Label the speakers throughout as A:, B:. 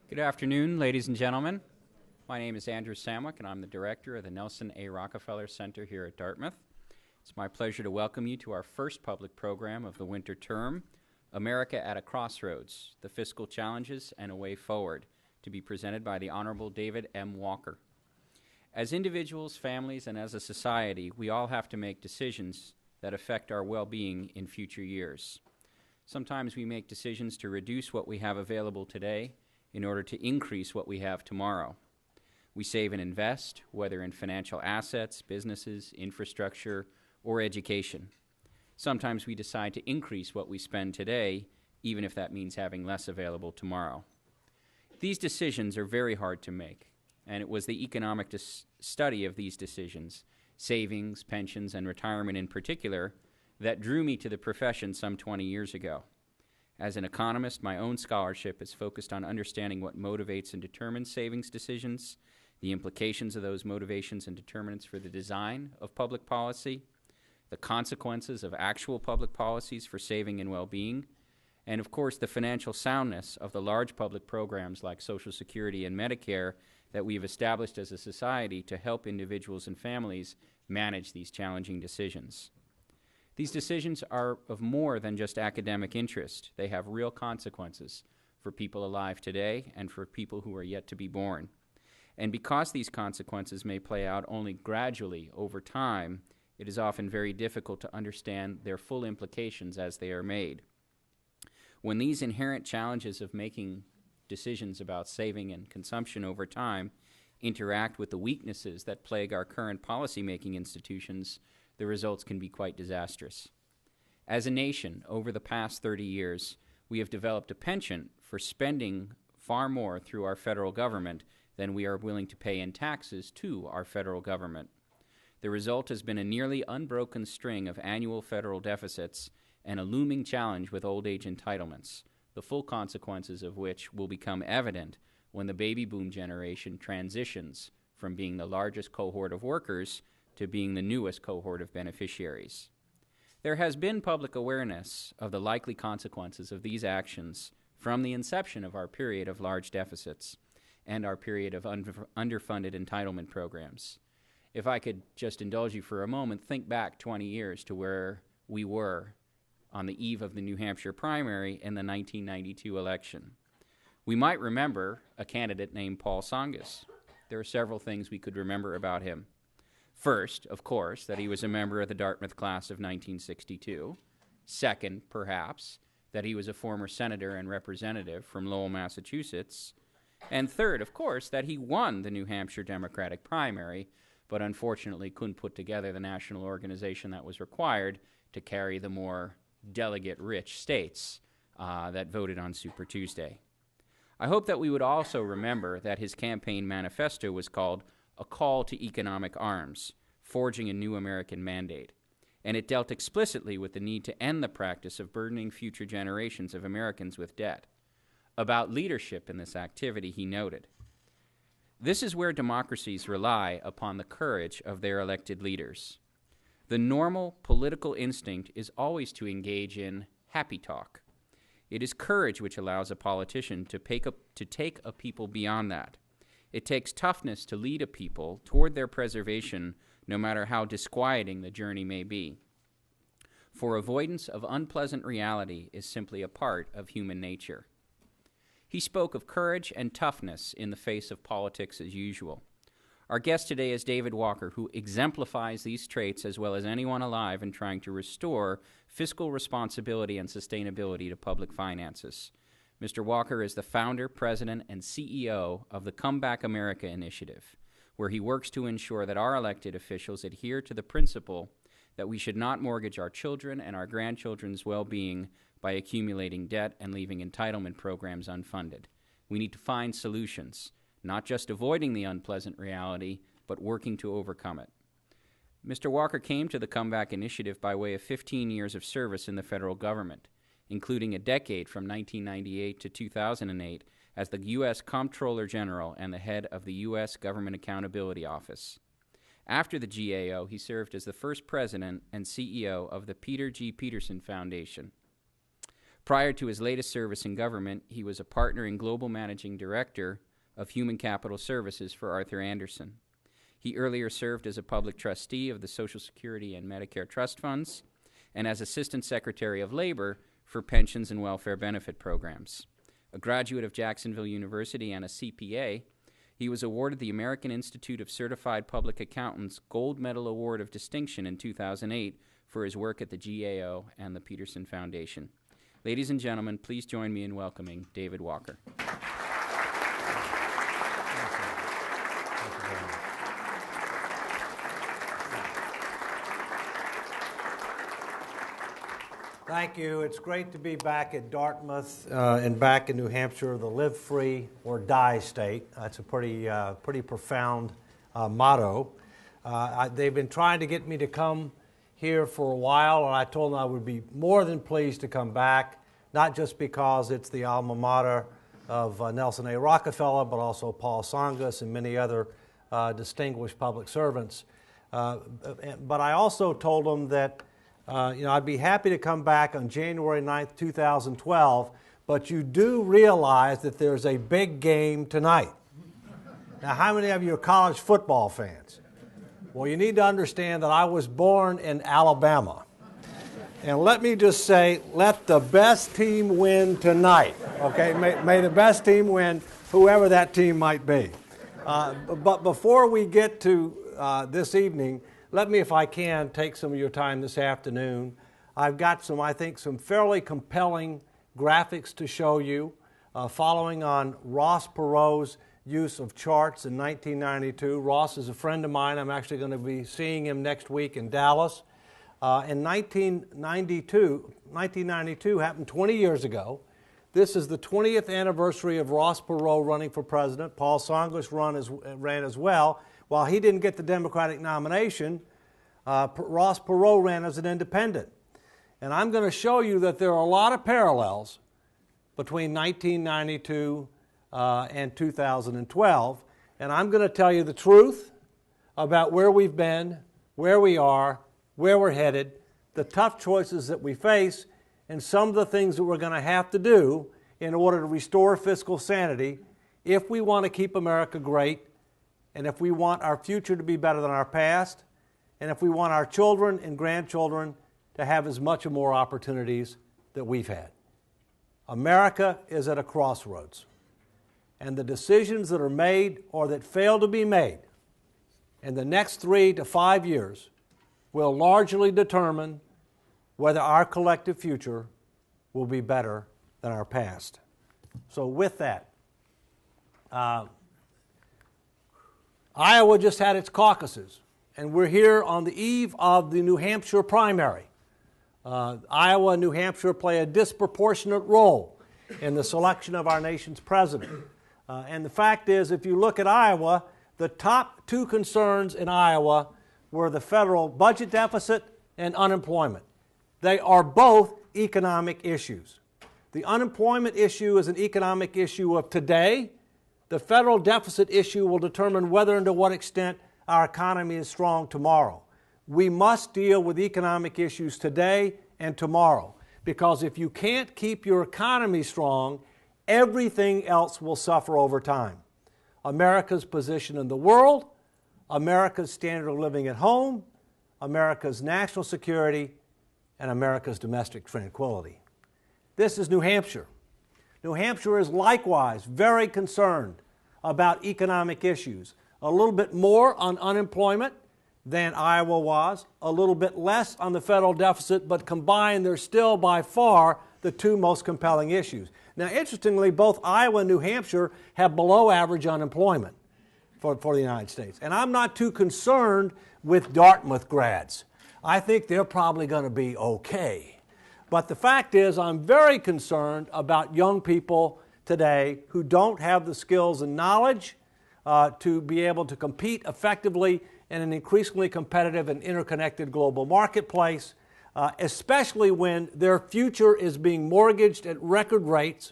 A: Good afternoon, ladies and gentlemen. My name is Andrew Samwick, and I'm the director of the Nelson A. Rockefeller Center here at Dartmouth. It's my pleasure to welcome you to our first public program of the winter term, America at a Crossroads, the Fiscal Challenges and a Way Forward, to be presented by the Honorable David M. Walker. As individuals, families, and as a society, we all have to make decisions that affect our well-being in future years. Sometimes we make decisions to reduce what we have available today in order to increase what we have tomorrow. We save and invest, whether in financial assets, businesses, infrastructure, or education. Sometimes we decide to increase what we spend today, even if that means having less available tomorrow. These decisions are very hard to make, and it was the economic study of these decisions, savings, pensions, and retirement in particular, that drew me to the profession some 20 years ago. As an economist, my own scholarship is focused on understanding what motivates and determines savings decisions, the implications of those motivations and determinants for the design of public policy, the consequences of actual public policies for saving and well-being, and of course the financial soundness of the large public programs like Social Security and Medicare that we've established as a society to help individuals and families manage these challenging decisions. These decisions are of more than just academic interest. They have real consequences for people alive today and for people who are yet to be born. And because these consequences may play out only gradually over time, it is often very difficult to understand their full implications as they are made. When these inherent challenges of making decisions about saving and consumption over time interact with the weaknesses that plague our current policymaking institutions, the results can be quite disastrous. As a nation, over the past 30 years, we have developed a penchant for spending far more through our federal government than we are willing to pay in taxes to our federal government. The result has been a nearly unbroken string of annual federal deficits and a looming challenge with old age entitlements, the full consequences of which will become evident when the baby boom generation transitions from being the largest cohort of workers to being the newest cohort of beneficiaries. There has been public awareness of the likely consequences of these actions from the inception of our period of large deficits and our period of underfunded entitlement programs. If I could just indulge you for a moment, think back 20 years to where we were on the eve of the New Hampshire primary in the 1992 election. We might remember a candidate named Paul Tsongas. There are several things we could remember about him. First, of course, that he was a member of the Dartmouth class of 1962. Second, perhaps, that he was a former senator and representative from Lowell, Massachusetts. And third, of course, that he won the New Hampshire Democratic primary, but unfortunately couldn't put together the national organization that was required to carry the more delegate-rich states that voted on Super Tuesday. I hope that we would also remember that his campaign manifesto was called A Call to Economic Arms, Forging a New American Mandate, and it dealt explicitly with the need to end the practice of burdening future generations of Americans with debt. About leadership in this activity, he noted, "This is where democracies rely upon the courage of their elected leaders. The normal political instinct is always to engage in happy talk. It is courage which allows a politician to take a people beyond that. It takes toughness to lead a people toward their preservation, no matter how disquieting the journey may be. For avoidance of unpleasant reality is simply a part of human nature." He spoke of courage and toughness in the face of politics as usual. Our guest today is David Walker, who exemplifies these traits as well as anyone alive in trying to restore fiscal responsibility and sustainability to public finances. Mr. Walker is the founder, president, and CEO of the Comeback America initiative, where he works to ensure that our elected officials adhere to the principle that we should not mortgage our children and our grandchildren's well-being by accumulating debt and leaving entitlement programs unfunded. We need to find solutions, not just avoiding the unpleasant reality, but working to overcome it. Mr. Walker came to the Comeback Initiative by way of 15 years of service in the federal government, including a decade from 1998 to 2008 as the U.S. Comptroller General and the head of the U.S. Government Accountability Office. After the GAO, he served as the first president and CEO of the Peter G. Peterson Foundation. Prior to his latest service in government, he was a partner and global managing director of Human Capital Services for Arthur Andersen. He earlier served as a public trustee of the Social Security and Medicare Trust Funds and as Assistant Secretary of Labor for pensions and welfare benefit programs. A graduate of Jacksonville University and a CPA, he was awarded the American Institute of Certified Public Accountants Gold Medal Award of Distinction in 2008 for his work at the GAO and the Peterson Foundation. Ladies and gentlemen, please join me in welcoming David Walker.
B: Thank you. It's great to be back at Dartmouth and back in New Hampshire, the live free or die state. That's a pretty profound motto. They've been trying to get me to come here for a while, and I told them I would be more than pleased to come back, not just because it's the alma mater of Nelson A. Rockefeller, but also Paul Tsongas and many other distinguished public servants. But I also told them that I'd be happy to come back on January 9th, 2012, but you do realize that there's a big game tonight. Now, how many of you are college football fans? Well, you need to understand that I was born in Alabama. And let me just say, let the best team win tonight, okay? May the best team win, whoever that team might be. But before we get to this evening, let me, if I can, take some of your time this afternoon. I've got some fairly compelling graphics to show you, following on Ross Perot's use of charts in 1992. Ross is a friend of mine. I'm actually going to be seeing him next week in Dallas. In 1992 happened 20 years ago. This is the 20th anniversary of Ross Perot running for president. Paul Tsongas ran as well. While he didn't get the Democratic nomination, Ross Perot ran as an independent. And I'm going to show you that there are a lot of parallels between 1992 and 2012. And I'm going to tell you the truth about where we've been, where we are, where we're headed, the tough choices that we face, and some of the things that we're going to have to do in order to restore fiscal sanity if we want to keep America great, and if we want our future to be better than our past, and if we want our children and grandchildren to have as much or more opportunities that we've had. America is at a crossroads, and the decisions that are made or that fail to be made in the next 3 to 5 years will largely determine whether our collective future will be better than our past. So with that, Iowa just had its caucuses, and we're here on the eve of the New Hampshire primary. Iowa and New Hampshire play a disproportionate role in the selection of our nation's president. And the fact is, if you look at Iowa, the top two concerns in Iowa were the federal budget deficit and unemployment. They are both economic issues. The unemployment issue is an economic issue of today. The federal deficit issue will determine whether and to what extent our economy is strong tomorrow. We must deal with economic issues today and tomorrow, because if you can't keep your economy strong, everything else will suffer over time. America's position in the world, America's standard of living at home, America's national security, and America's domestic tranquility. This is New Hampshire. New Hampshire is likewise very concerned about economic issues. A little bit more on unemployment than Iowa was, a little bit less on the federal deficit, but combined they're still by far the two most compelling issues. Now, interestingly, both Iowa and New Hampshire have below average unemployment for the United States. And I'm not too concerned with Dartmouth grads. I think they're probably going to be okay. But the fact is, I'm very concerned about young people today who don't have the skills and knowledge to be able to compete effectively in an increasingly competitive and interconnected global marketplace, especially when their future is being mortgaged at record rates,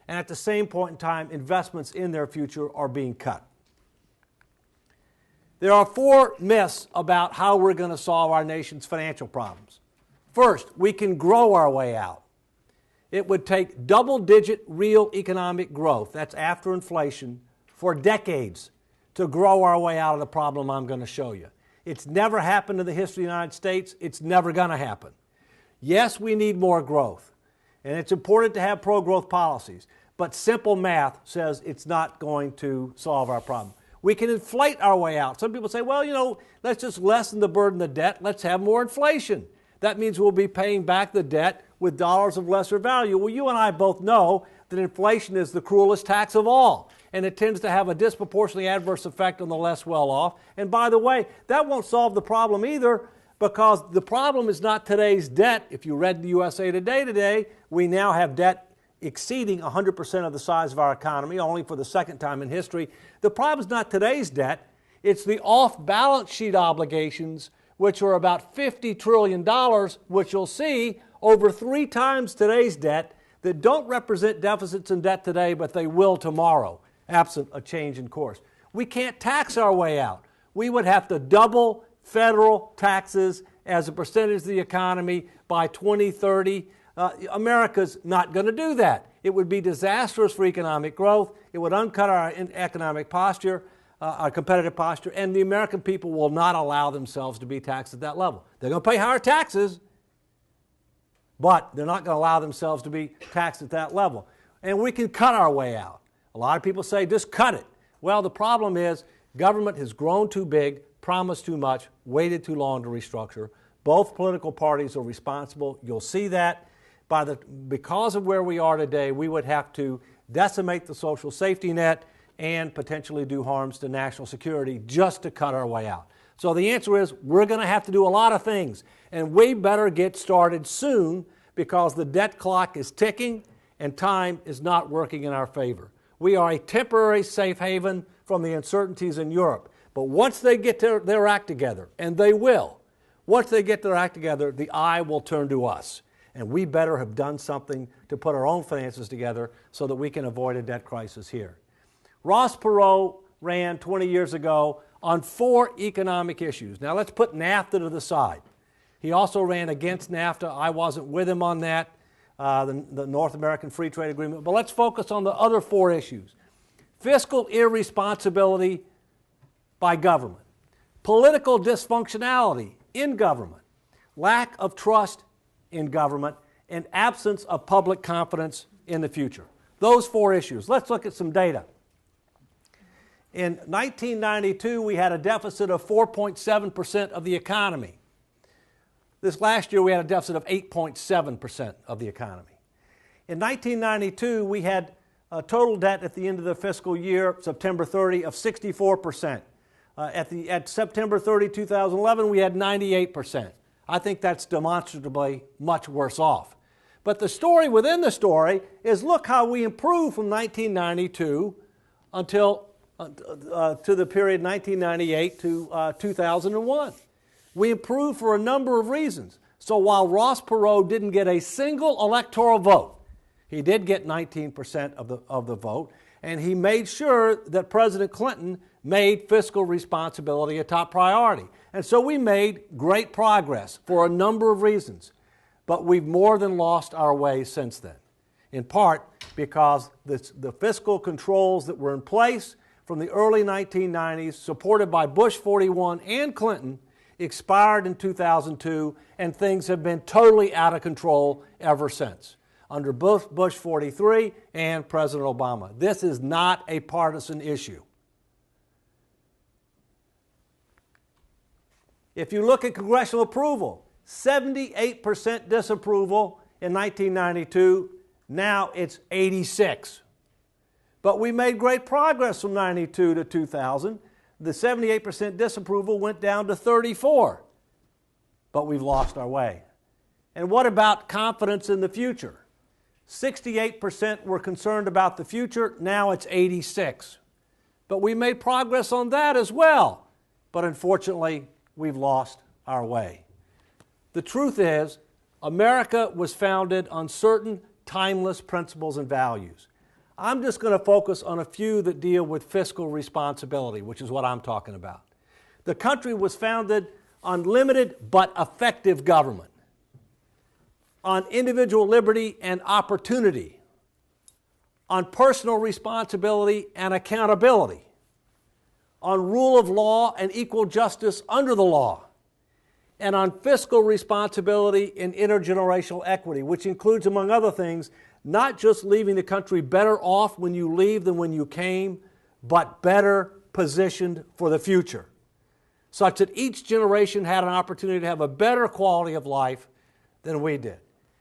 B: and at the same point in time, investments in their future are being cut. There are 4 myths about how we're going to solve our nation's financial problems. First, we can grow our way out. it would take double-digit real economic growth, that's after inflation, for decades to grow our way out of the problem I'm going to show you. It's never happened in the history of the United States. It's never going to happen. Yes, we need more growth, and it's important to have pro-growth policies, but simple math says it's not going to solve our problem. We can inflate our way out. Some people say, well, you know, let's just lessen the burden of debt. Let's have more inflation. That means we'll be paying back the debt with dollars of lesser value. Well, you and I both know that inflation is the cruelest tax of all, and it tends to have a disproportionately adverse effect on the less well-off. And by the way, that won't solve the problem either, because the problem is not today's debt. If you read the USA today, we now have debt exceeding 100% of the size of our economy, only for the second time in history. The problem is not today's debt. It's the off-balance sheet obligations, which are about $50 trillion, which you'll see over 3 times today's debt, that don't represent deficits in debt today, but they will tomorrow, absent a change in course. We can't tax our way out. We would have to double federal taxes as a percentage of the economy by 2030. America's not going to do that. It would be disastrous for economic growth. It would uncut our economic posture, our competitive posture, and the American people will not allow themselves to be taxed at that level. They're going to pay higher taxes, but they're not going to allow themselves to be taxed at that level. And we can cut our way out. A lot of people say, just cut it. Well, the problem is government has grown too big, promised too much, waited too long to restructure. Both political parties are responsible. You'll see that. Because of where we are today, we would have to decimate the social safety net and potentially do harms to national security just to cut our way out. So the answer is we're going to have to do a lot of things, and we better get started soon because the debt clock is ticking and time is not working in our favor. We are a temporary safe haven from the uncertainties in Europe, but once they get their act together, and they will, once they get their act together, the eye will turn to us. And we better have done something to put our own finances together so that we can avoid a debt crisis here. Ross Perot ran 20 years ago on 4 economic issues. Now let's put NAFTA to the side. He also ran against NAFTA. I wasn't with him on that, the North American Free Trade Agreement. But let's focus on the other 4 issues. Fiscal irresponsibility by government, political dysfunctionality in government, lack of trust in government, and absence of public confidence in the future. Those 4 issues. Let's look at some data. In 1992, we had a deficit of 4.7% of the economy. This last year, we had a deficit of 8.7% of the economy. In 1992, we had a total debt at the end of the fiscal year, September 30, of 64%. At September 30, 2011, we had 98%. I think that's demonstrably much worse off. But the story within the story is look how we improved from 1992 until to the period 1998 to 2001. We improved for a number of reasons. So while Ross Perot didn't get a single electoral vote, he did get 19% of the vote, and he made sure that President Clinton made fiscal responsibility a top priority. And so we made great progress for a number of reasons, but we've more than lost our way since then, in part because the fiscal controls that were in place from the early 1990s, supported by Bush 41 and Clinton, expired in 2002, and things have been totally out of control ever since, under both Bush 43 and President Obama. This is not a partisan issue. If you look at congressional approval, 78% disapproval in 1992, now it's 86%. But we made great progress from 92 to 2000. The 78% disapproval went down to 34%, but we've lost our way. And what about confidence in the future? 68% were concerned about the future, now it's 86%. But we made progress on that as well, but unfortunately, we've lost our way. The truth is, America was founded on certain timeless principles and values. I'm just going to focus on a few that deal with fiscal responsibility, which is what I'm talking about. The country was founded on limited but effective government. on individual liberty and opportunity, on personal responsibility and accountability, on rule of law and equal justice under the law, and on fiscal responsibility and intergenerational equity, which includes, among other things, not just leaving the country better off when you leave than when you came, but better positioned for the future, such that each generation had an opportunity to have a better quality of life than we did.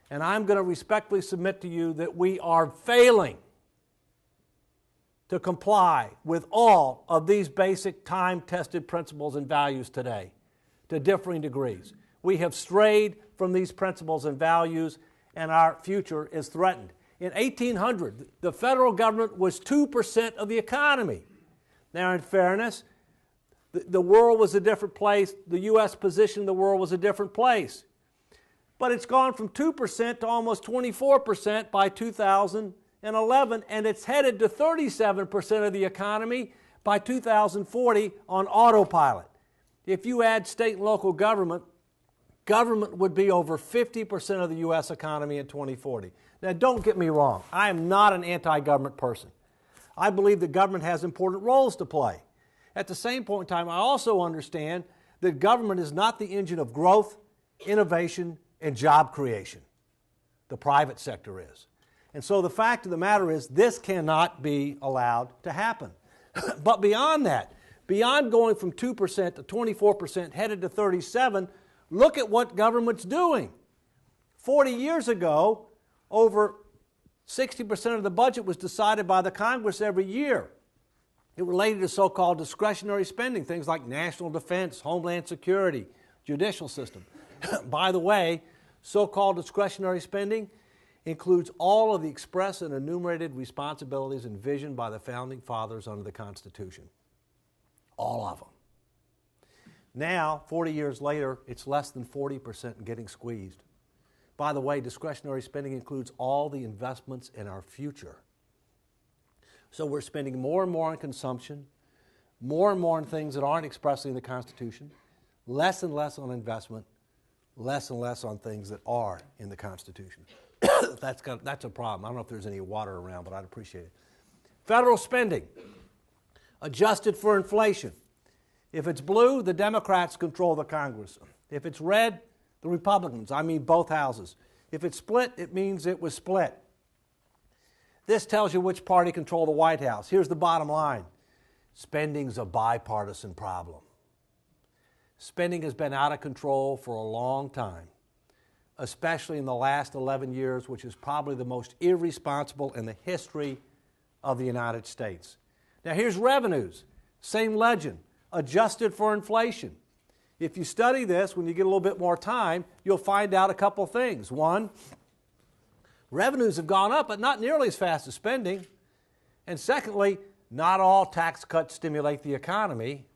B: And I'm going to respectfully submit to you that we are failing to comply with all of these basic time-tested principles and values today to differing degrees. We have strayed from these principles and values, and our future is threatened. In 1800, the federal government was 2% of the economy. Now, in fairness, the world was a different place. The U.S. position in the world was a different place. But it's gone from 2% to almost 24% by 2011, and it's headed to 37% of the economy by 2040 on autopilot. If you add state and local government, government would be over 50% of the U.S. economy in 2040. Now, don't get me wrong. I am not an anti-government person. I believe that government has important roles to play. At the same point in time, I also understand that government is not the engine of growth, innovation, and job creation. The private sector is. And so the fact of the matter is this cannot be allowed to happen. But beyond that, beyond going from 2% to 24% headed to 37%, look at what government's doing. 40 years ago, over 60% of the budget was decided by the Congress every year. It related to so-called discretionary spending, things like national defense, homeland security, judicial system. By the way, so-called discretionary spending includes all of the express and enumerated responsibilities envisioned by the Founding Fathers under the Constitution. All of them. Now, 40 years later, it's less than 40% and getting squeezed. By the way, discretionary spending includes all the investments in our future. So we're spending more and more on consumption, more and more on things that aren't expressly in the Constitution, less and less on investment, less and less on things that are in the Constitution. That's a problem. I don't know if there's any water around, but I'd appreciate it. Federal spending, adjusted for inflation. If it's blue, the Democrats control the Congress. If it's red, the Republicans, I mean both houses. If it's split, it means it was split. This tells you which party controlled the White House. Here's the bottom line. Spending's a bipartisan problem. Spending has been out of control for a long time, especially in the last 11 years, which is probably the most irresponsible in the history of the United States. Now here's revenues. Same legend, adjusted for inflation. If you study this, when you get a little bit more time, you'll find out a couple things. One, revenues have gone up, but not nearly as fast as spending. And secondly, not all tax cuts stimulate the economy,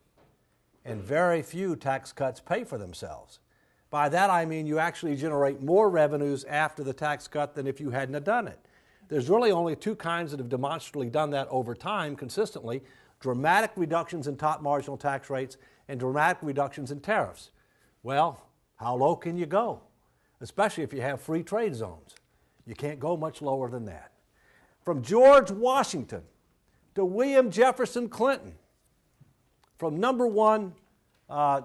B: and very few tax cuts pay for themselves. By that I mean you actually generate more revenues after the tax cut than if you hadn't have done it. There's really only two kinds that have demonstrably done that over time consistently: dramatic reductions in top marginal tax rates and dramatic reductions in tariffs. Well, how low can you go? Especially if you have free trade zones. You can't go much lower than that. From George Washington to William Jefferson Clinton, from number 1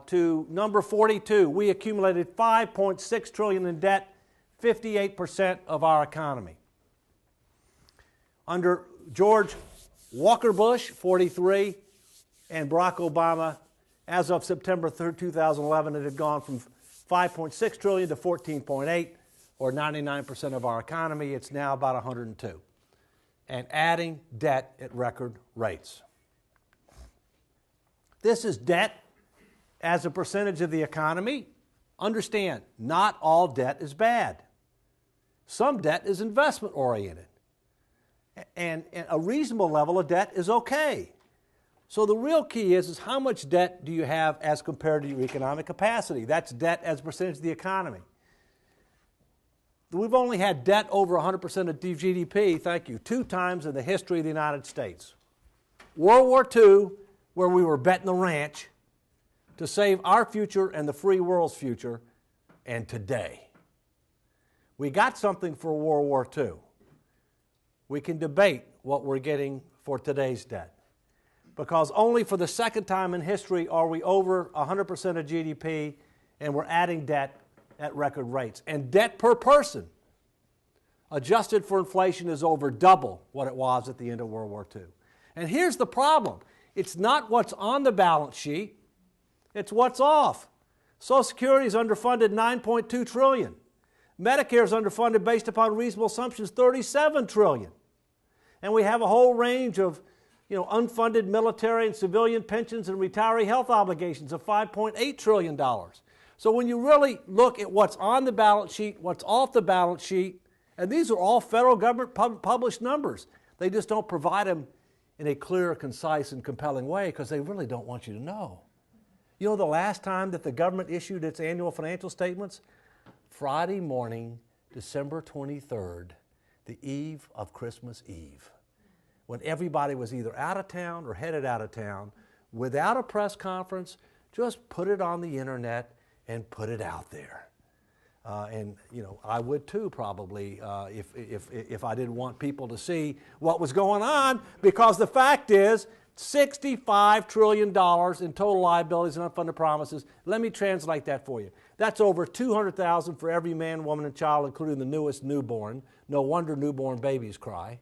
B: to number 42, we accumulated $5.6 trillion in debt, 58% of our economy. Under George Walker Bush, 43, and Barack Obama, as of September 3rd, 2011, it had gone from $5.6 trillion to $14.8, or 99% of our economy. It's now about 102, and adding debt at record rates. This is debt as a percentage of the economy. Understand, not all debt is bad. Some debt is investment oriented, and a reasonable level of debt is okay. So the real key is how much debt do you have as compared to your economic capacity? That's debt as a percentage of the economy. We've only had debt over 100% of GDP, thank you, 2 times in the history of the United States. World War II, where we were betting the ranch to save our future and the free world's future, and today. We got something for World War II. We can debate what we're getting for today's debt, because only for the second time in history are we over 100% of GDP, and we're adding debt at record rates. And debt per person, adjusted for inflation, is over double what it was at the end of World War II. And here's the problem. It's not what's on the balance sheet, it's what's off. Social Security is underfunded $9.2 trillion. Medicare is underfunded based upon reasonable assumptions $37 trillion. And we have a whole range of unfunded military and civilian pensions and retiree health obligations of $5.8 trillion. So when you really look at what's on the balance sheet, what's off the balance sheet, and these are all federal government published numbers. They just don't provide them in a clear, concise, and compelling way because they really don't want you to know. You know the last time that the government issued its annual financial statements? Friday morning, December 23rd, the eve of Christmas Eve, when everybody was either out of town or headed out of town, without a press conference, just put it on the internet and put it out there. And I would too probably if I didn't want people to see what was going on, because the fact is $65 trillion in total liabilities and unfunded promises. Let me translate that for you. That's over $200,000 for every man, woman, and child, including the newest newborn. No wonder newborn babies cry.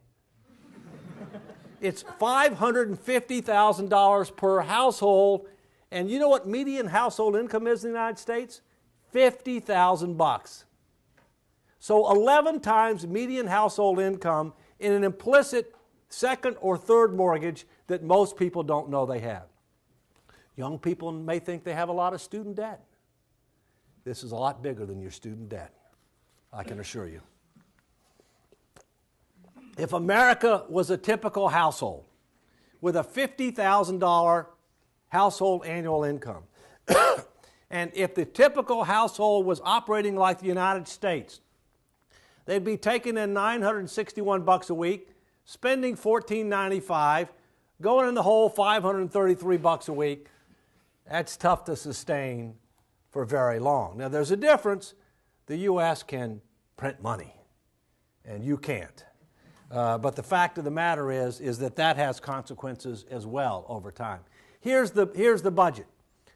B: It's $550,000 per household. And you know what median household income is in the United States? $50,000. So 11 times median household income in an implicit second or third mortgage that most people don't know they have. Young people may think they have a lot of student debt. This is a lot bigger than your student debt, I can assure you. If America was a typical household with a $50,000 household annual income, and if the typical household was operating like the United States, they'd be taking in $961 a week, spending $14.95, going in the hole $533 a week. That's tough to sustain for very long. Now there's a difference. The U.S. can print money, and you can't. But the fact of the matter is that has consequences as well over time. Here's the budget.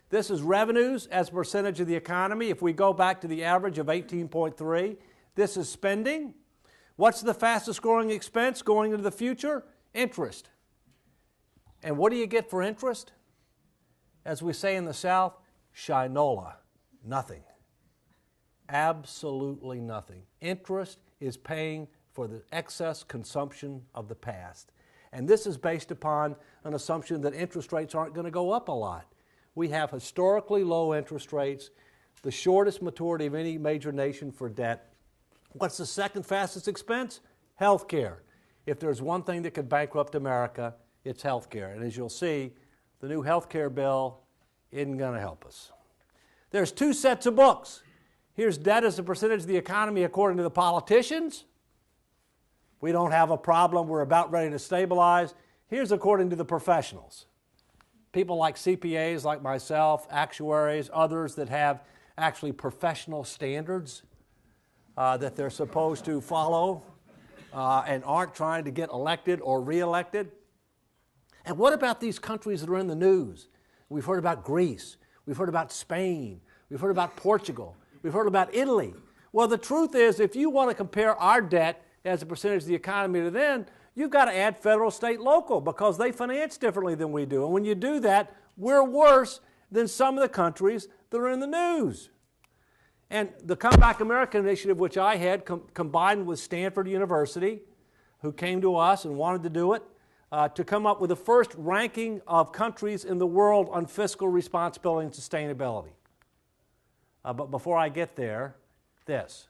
B: This is revenues as a percentage of the economy. If we go back to the average of 18.3, this is spending. What's the fastest growing expense going into the future? Interest. And what do you get for interest? As we say in the South, shinola, nothing. Absolutely nothing. Interest is paying for the excess consumption of the past. And this is based upon an assumption that interest rates aren't going to go up a lot. We have historically low interest rates, the shortest maturity of any major nation for debt. What's the second fastest expense? Healthcare. If there's one thing that could bankrupt America, it's healthcare. And as you'll see, the new healthcare bill isn't going to help us. There's two sets of books. Here's debt as a percentage of the economy according to the politicians. We don't have a problem. We're about ready to stabilize. Here's according to the professionals. People like CPAs, like myself, actuaries, others that have actually professional standards that they're supposed to follow and aren't trying to get elected or reelected. And what about these countries that are in the news? We've heard about Greece. We've heard about Spain. We've heard about Portugal. We've heard about Italy. Well, the truth is, if you want to compare our debt as a percentage of the economy to them, you've got to add federal, state, local, because they finance differently than we do. And when you do that, we're worse than some of the countries that are in the news. And the Come Back America initiative, which I had, combined with Stanford University, who came to us and wanted to do it, to come up with the first ranking of countries in the world on fiscal responsibility and sustainability. But before I get there, this.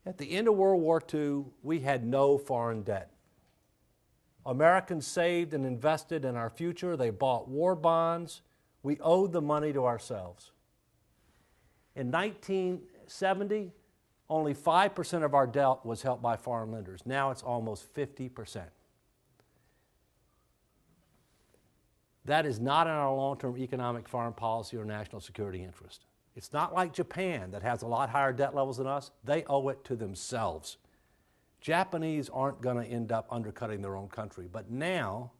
B: At the end of World War II, we had no foreign debt. Americans saved and invested in our future. They bought war bonds. We owed the money to ourselves. In 1970, only 5% of our debt was held by foreign lenders. Now it's almost 50%. That is not in our long-term economic, foreign policy, or national security interest. It's not like Japan that has a lot higher debt levels than us. They owe it to themselves. Japanese aren't going to end up undercutting their own country. But now,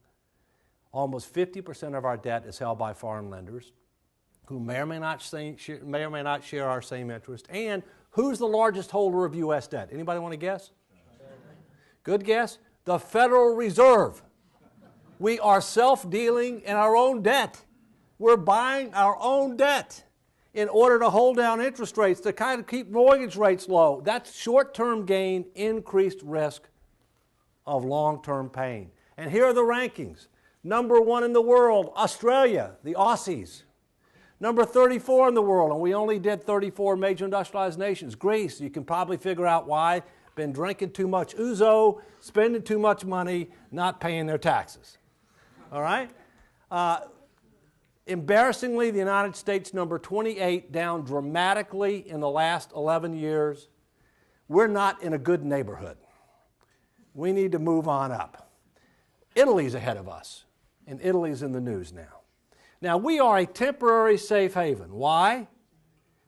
B: almost 50% of our debt is held by foreign lenders who may or may not share our same interest. And who's the largest holder of U.S. debt? Anybody want to guess? Good guess. The Federal Reserve. We are self-dealing in our own debt. We're buying our own debt in order to hold down interest rates, to kind of keep mortgage rates low. That's short-term gain, increased risk of long-term pain. And here are the rankings. Number 1 in the world, Australia, the Aussies. Number 34 in the world, and we only did 34 major industrialized nations. Greece, you can probably figure out why. Been drinking too much ouzo, spending too much money, not paying their taxes. All right? Embarrassingly, the United States, number 28, down dramatically in the last 11 years. We're not in a good neighborhood. We need to move on up. Italy's ahead of us, and Italy's in the news now. Now, we are a temporary safe haven. Why?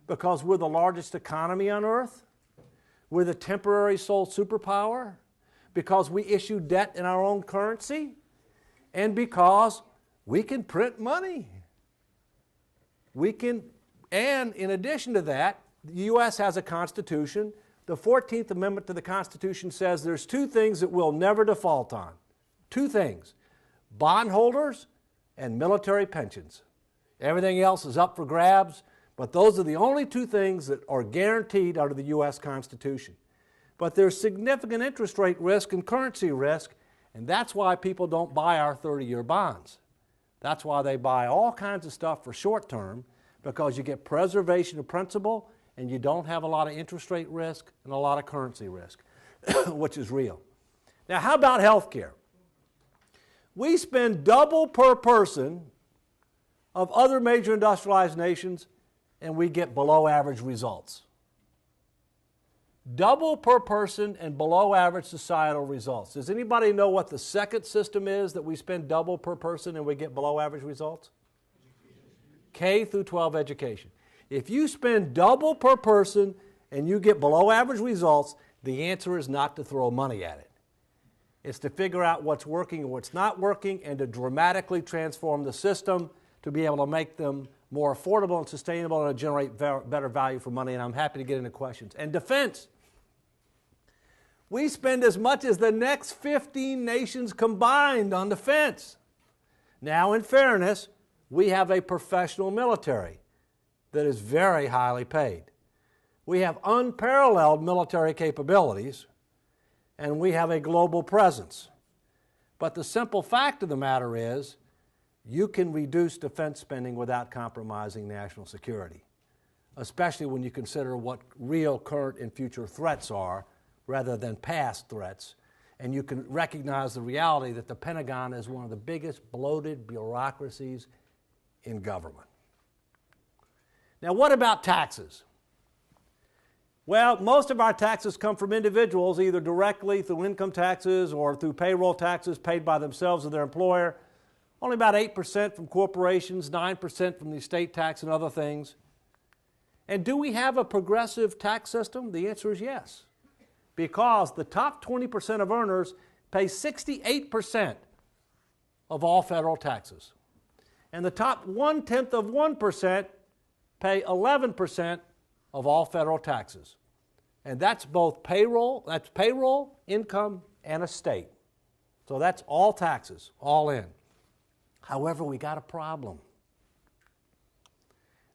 B: Because we're the largest economy on earth. We're the temporary sole superpower. Because we issue debt in our own currency. And because we can print money. And in addition to that, the U.S. has a Constitution. The 14th Amendment to the Constitution says there's 2 things that we'll never default on. 2 things: bondholders and military pensions. Everything else is up for grabs, but those are the only 2 things that are guaranteed under the U.S. Constitution. But there's significant interest rate risk and currency risk, and that's why people don't buy our 30-year bonds. That's why they buy all kinds of stuff for short term, because you get preservation of principal and you don't have a lot of interest rate risk and a lot of currency risk, which is real. Now, how about health care? We spend double per person of other major industrialized nations, and we get below average results. Double per person and below average societal results. Does anybody know what the second system is that we spend double per person and we get below average results? K through 12 education. If you spend double per person and you get below average results, the answer is not to throw money at it. It's to figure out what's working and what's not working, and to dramatically transform the system to be able to make them more affordable and sustainable and to generate better value for money. And I'm happy to get into questions. And defense. We spend as much as the next 15 nations combined on defense. Now, in fairness, we have a professional military that is very highly paid. We have unparalleled military capabilities, and we have a global presence. But the simple fact of the matter is, you can reduce defense spending without compromising national security, especially when you consider what real current and future threats are rather than past threats. And you can recognize the reality that the Pentagon is one of the biggest bloated bureaucracies in government. Now, what about taxes? Well, most of our taxes come from individuals, either directly through income taxes or through payroll taxes paid by themselves or their employer. Only about 8% from corporations, 9% from the estate tax and other things. And do we have a progressive tax system? The answer is yes. Because the top 20% of earners pay 68% of all federal taxes. And the top 0.1% pay 11% of all federal taxes. And that's both payroll, income, and estate. So that's all taxes, all in. However, we got a problem.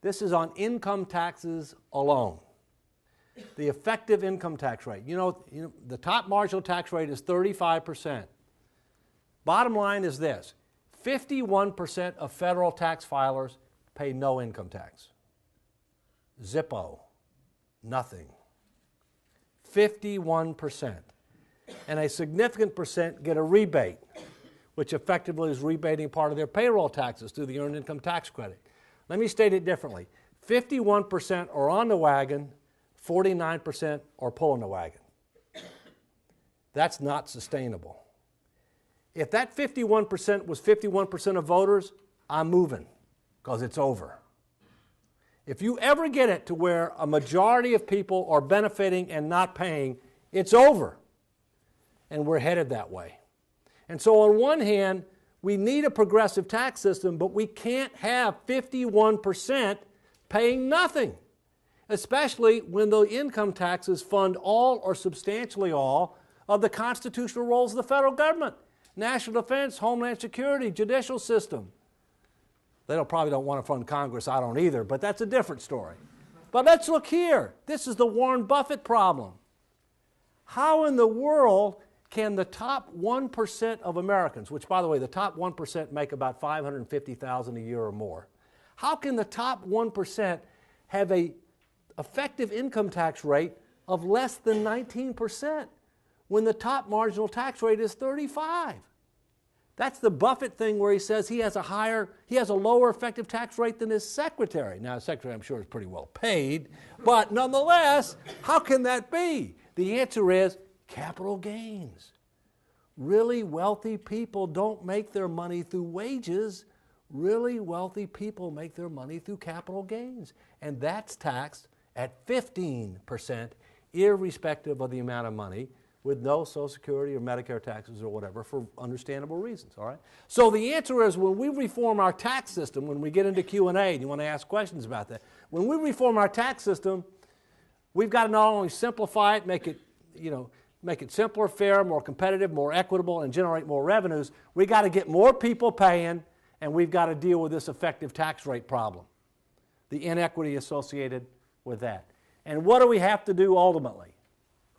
B: This is on income taxes alone. The effective income tax rate. You know, the top marginal tax rate is 35%. Bottom line is this: 51% of federal tax filers pay no income tax. Zippo, nothing. 51%. And a significant percent get a rebate, which effectively is rebating part of their payroll taxes through the Earned Income Tax Credit. Let me state it differently. 51% are on the wagon, 49% are pulling the wagon. That's not sustainable. If that 51% was 51% of voters, I'm moving, because it's over. If you ever get it to where a majority of people are benefiting and not paying, it's over. And we're headed that way. And so on one hand, we need a progressive tax system, but we can't have 51% paying nothing, especially when the income taxes fund all or substantially all of the constitutional roles of the federal government: national defense, homeland security, judicial system. They probably don't want to fund Congress. I don't either, but that's a different story. But let's look here. This is the Warren Buffett problem. How in the world can the top 1% of Americans, which, by the way, the top 1% make about $550,000 a year or more, how can the top 1% have an effective income tax rate of less than 19% when the top marginal tax rate is 35%? That's the Buffett thing where he says he has a lower effective tax rate than his secretary. Now, his secretary, I'm sure, is pretty well paid, but nonetheless, how can that be? The answer is capital gains. Really wealthy people don't make their money through wages. Really wealthy people make their money through capital gains, and that's taxed at 15%, irrespective of the amount of money, with no Social Security or Medicare taxes or whatever, for understandable reasons, all right? So the answer is, when we reform our tax system, when we get into Q&A and you want to ask questions about that, when we reform our tax system, we've got to not only simplify it, make it simpler, fairer, more competitive, more equitable, and generate more revenues. We've got to get more people paying, and we've got to deal with this effective tax rate problem, the inequity associated with that. And what do we have to do ultimately?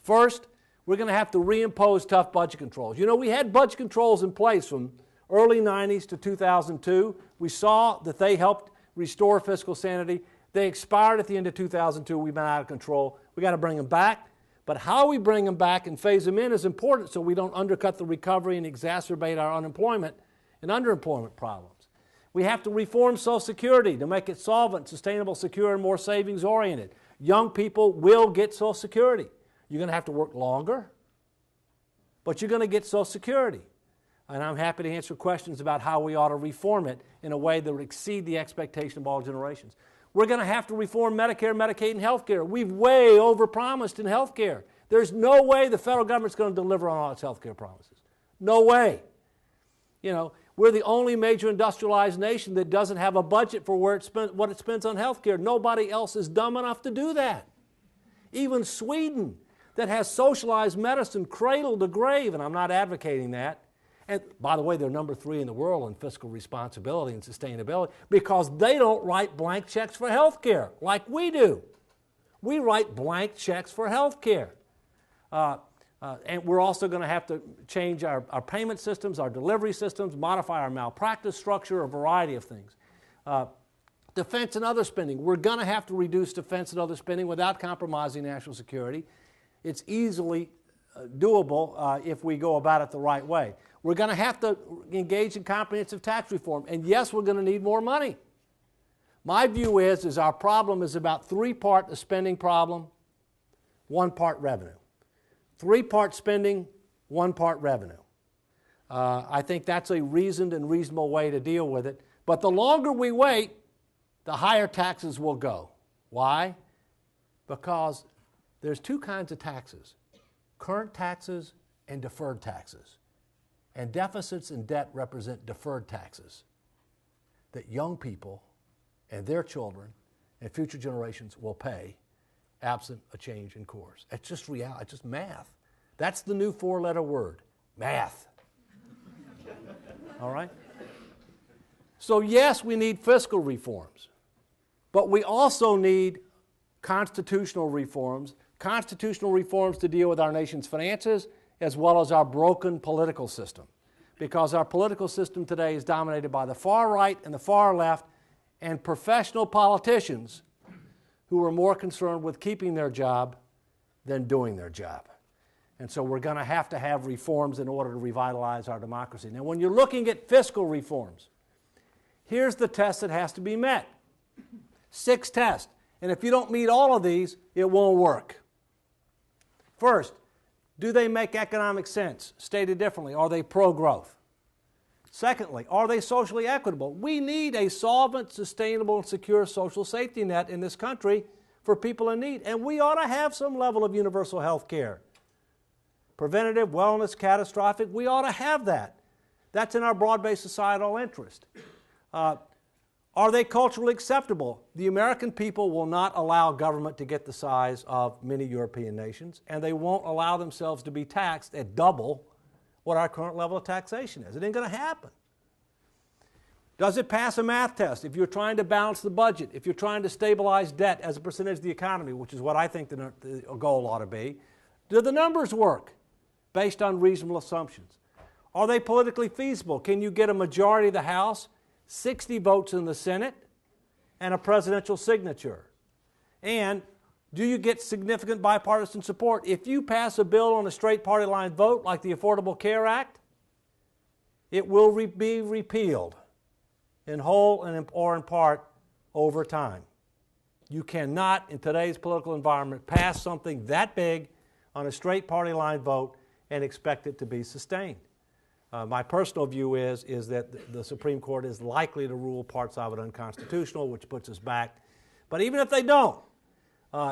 B: First, we're going to have to reimpose tough budget controls. You know, we had budget controls in place from early 90s to 2002. We saw that they helped restore fiscal sanity. They expired at the end of 2002. We've been out of control. We've got to bring them back. But how we bring them back and phase them in is important so we don't undercut the recovery and exacerbate our unemployment and underemployment problems. We have to reform Social Security to make it solvent, sustainable, secure, and more savings-oriented. Young people will get Social Security. You're going to have to work longer, but you're going to get Social Security. And I'm happy to answer questions about how we ought to reform it in a way that would exceed the expectation of all generations. We're going to have to reform Medicare, Medicaid, and health care. We've way overpromised in health care. There's no way the federal government's going to deliver on all its health care promises. No way. You know, we're the only major industrialized nation that doesn't have a budget for what it spends on health care. Nobody else is dumb enough to do that. Even Sweden, that has socialized medicine cradle to grave, and I'm not advocating that. And by the way, they're number 3 in the world in fiscal responsibility and sustainability because they don't write blank checks for health care like we do. We write blank checks for health care. And we're also going to have to change our payment systems, our delivery systems, modify our malpractice structure, a variety of things. Defense and other spending. We're going to have to reduce defense and other spending without compromising national security. It's easily doable if we go about it the right way. We're going to have to engage in comprehensive tax reform. And yes, we're going to need more money. My view is our problem is about 3-part the spending problem, 1 part revenue. 3-part spending, 1 part revenue. I think that's a reasoned and reasonable way to deal with it. But the longer we wait, the higher taxes will go. Why? Because there's 2 kinds of taxes, current taxes and deferred taxes. And deficits and debt represent deferred taxes that young people and their children and future generations will pay absent a change in course. It's just reality, it's just math. That's the new 4-letter word, math. All right? So yes, we need fiscal reforms, but we also need constitutional reforms to deal with our nation's finances as well as our broken political system. Because our political system today is dominated by the far right and the far left and professional politicians who are more concerned with keeping their job than doing their job. And so we're going to have reforms in order to revitalize our democracy. Now, when you're looking at fiscal reforms, here's the test that has to be met. 6 tests. And if you don't meet all of these, it won't work. First, do they make economic sense? Stated differently, are they pro-growth? Secondly, are they socially equitable? We need a solvent, sustainable, and secure social safety net in this country for people in need, and we ought to have some level of universal health care. Preventative, wellness, catastrophic, we ought to have that. That's in our broad-based societal interest. Are they culturally acceptable? The American people will not allow government to get the size of many European nations, and they won't allow themselves to be taxed at double what our current level of taxation is. It ain't going to happen. Does it pass a math test? If you're trying to balance the budget, if you're trying to stabilize debt as a percentage of the economy, which is what I think the goal ought to be, do the numbers work based on reasonable assumptions? Are they politically feasible? Can you get a majority of the House, 60 votes in the Senate, and a presidential signature? And do you get significant bipartisan support? If you pass a bill on a straight party line vote like the Affordable Care Act, it will be repealed in whole or in part over time. You cannot, in today's political environment, pass something that big on a straight party line vote and expect it to be sustained. My personal view is that the Supreme Court is likely to rule parts of it unconstitutional, which puts us back. But even if they don't,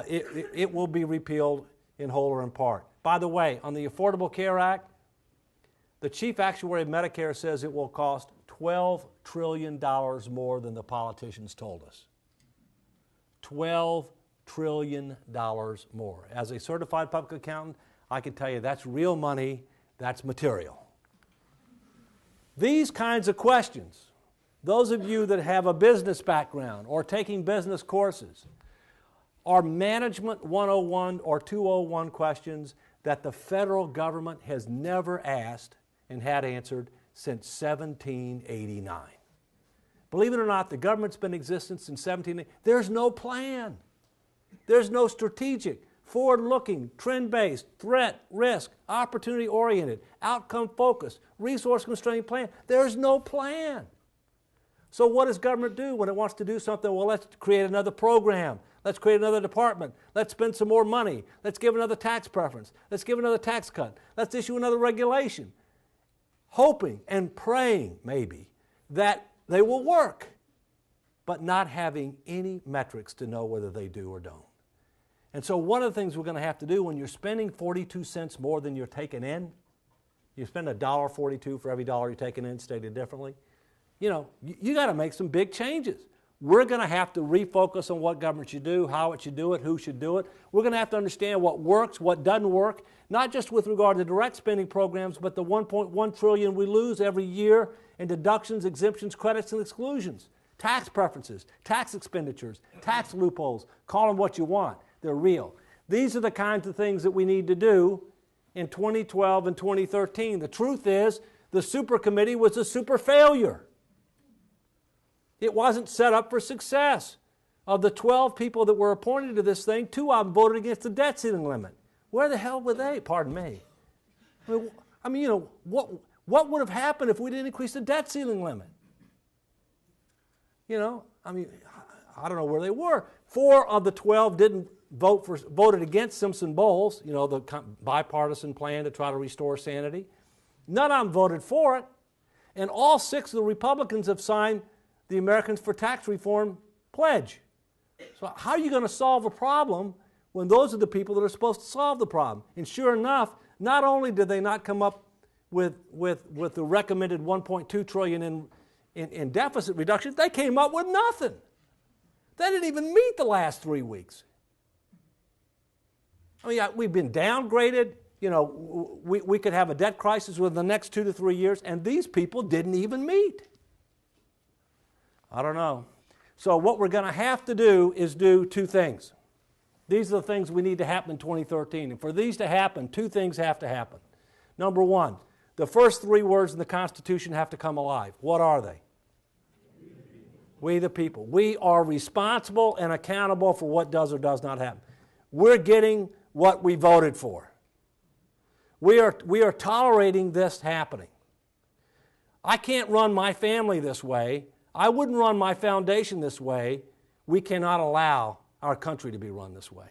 B: it will be repealed in whole or in part. By the way, on the Affordable Care Act, the chief actuary of Medicare says it will cost $12 trillion more than the politicians told us. $12 trillion more. As a certified public accountant, I can tell you that's real money, that's material. These kinds of questions, those of you that have a business background or taking business courses, are Management 101 or 201 questions that the federal government has never asked and had answered since 1789. Believe it or not, the government's been in existence since 1789. There's no plan. There's no strategic, forward-looking, trend-based, threat, risk, opportunity-oriented, outcome-focused, resource-constrained plan. There's no plan. So what does government do when it wants to do something? Well, let's create another program. Let's create another department. Let's spend some more money. Let's give another tax preference. Let's give another tax cut. Let's issue another regulation. Hoping and praying, maybe, that they will work, but not having any metrics to know whether they do or don't. And so one of the things we're going to have to do when you're spending 42 cents more than you're taking in, you spend $1.42 for every dollar you're taking in, stated differently, you got to make some big changes. We're going to have to refocus on what government should do, how it should do it, who should do it. We're going to have to understand what works, what doesn't work, not just with regard to direct spending programs, but the $1.1 trillion we lose every year in deductions, exemptions, credits, and exclusions, tax preferences, tax expenditures, tax loopholes. Call them what you want. They're real. These are the kinds of things that we need to do in 2012 and 2013. The truth is, the super committee was a super failure. It wasn't set up for success. Of the 12 people that were appointed to this thing, 2 of them voted against the debt ceiling limit. Where the hell were they? Pardon me. What would have happened if we didn't increase the debt ceiling limit? I don't know where they were. 4 of the 12 voted against Simpson-Bowles, the bipartisan plan to try to restore sanity. None of them voted for it. And all 6 of the Republicans have signed the Americans for Tax Reform pledge. So how are you going to solve a problem when those are the people that are supposed to solve the problem? And sure enough, not only did they not come up with the recommended $1.2 trillion in deficit reduction, they came up with nothing. They didn't even meet the last 3 weeks. We've been downgraded. We could have a debt crisis within the next 2 to 3 years, and these people didn't even meet. I don't know. So what we're going to have to do is do 2 things. These are the things we need to happen in 2013. And for these to happen, 2 things have to happen. Number 1, the first 3 words in the Constitution have to come alive. What are they? We the people. We are responsible and accountable for what does or does not happen. We're getting what we voted for. We are tolerating this happening. I can't run my family this way. I wouldn't run my foundation this way. We cannot allow our country to be run this way.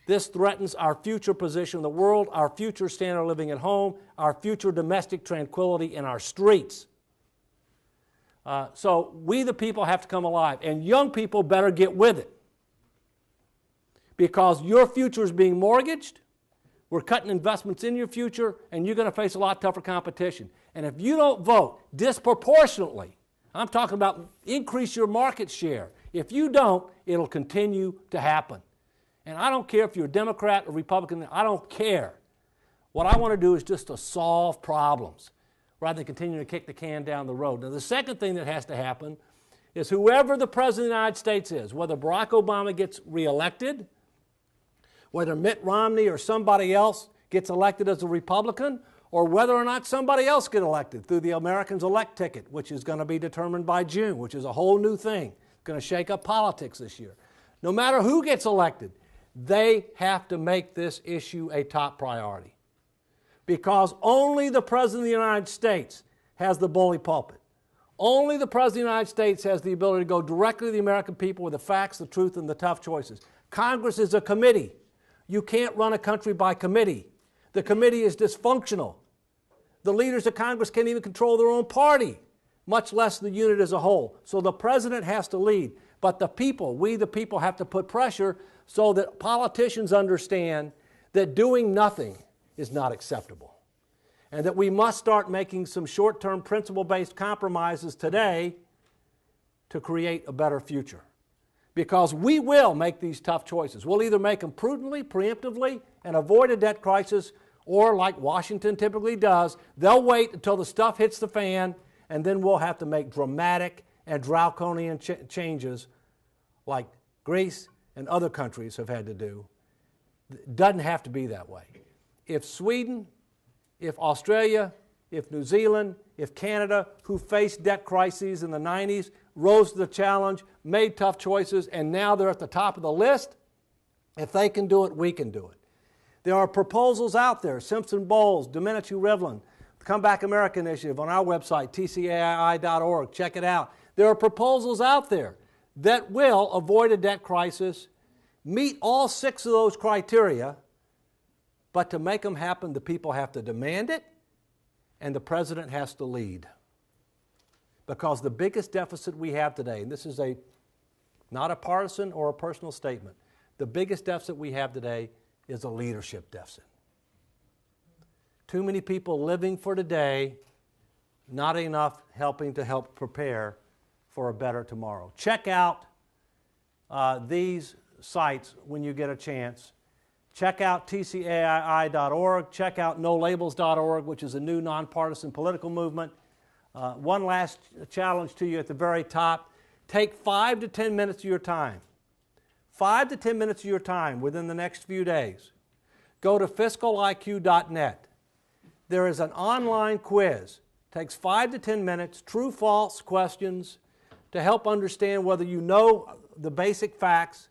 B: This threatens our future position in the world, our future standard of living at home, our future domestic tranquility in our streets. So we the people have to come alive, and young people better get with it, because your future is being mortgaged. We're cutting investments in your future, and you're going to face a lot tougher competition. And if you don't vote disproportionately, I'm talking about increase your market share. If you don't, it'll continue to happen. And I don't care if you're a Democrat or Republican, I don't care. What I want to do is just to solve problems rather than continuing to kick the can down the road. Now, the second thing that has to happen is whoever the President of the United States is, whether Barack Obama gets reelected, whether Mitt Romney or somebody else gets elected as a Republican, or whether or not somebody else gets elected through the Americans Elect ticket, which is going to be determined by June, which is a whole new thing. It's going to shake up politics this year. No matter who gets elected, they have to make this issue a top priority, because only the President of the United States has the bully pulpit. Only the President of the United States has the ability to go directly to the American people with the facts, the truth, and the tough choices. Congress is a committee. You can't run a country by committee. The committee is dysfunctional. The leaders of Congress can't even control their own party, much less the unit as a whole. So the President has to lead. But the people, we the people, have to put pressure so that politicians understand that doing nothing is not acceptable, and that we must start making some short-term principle-based compromises today to create a better future. Because we will make these tough choices. We'll either make them prudently, preemptively, and avoid a debt crisis, or like Washington typically does, they'll wait until the stuff hits the fan, and then we'll have to make dramatic and draconian changes like Greece and other countries have had to do. It doesn't have to be that way. If Sweden, if Australia, if New Zealand, if Canada, who faced debt crises in the 90s, rose to the challenge, made tough choices, and now they're at the top of the list, if they can do it, we can do it. There are proposals out there, Simpson-Bowles, Domenici-Rivlin, the Come Back America Initiative on our website, tcaii.org. Check it out. There are proposals out there that will avoid a debt crisis, meet all 6 of those criteria, but to make them happen, the people have to demand it, and the President has to lead. Because the biggest deficit we have today, and this is not a partisan or a personal statement, the biggest deficit we have today is a leadership deficit. Too many people living for today, not enough helping to help prepare for a better tomorrow. Check out these sites when you get a chance. Check out tcaii.org. Check out nolabels.org, which is a new nonpartisan political movement. One last challenge to you at the very top. Take 5 to 10 minutes of your time. 5 to 10 minutes of your time within the next few days. Go to fiscaliq.net. There is an online quiz. Takes 5 to 10 minutes, true-false questions to help understand whether you know the basic facts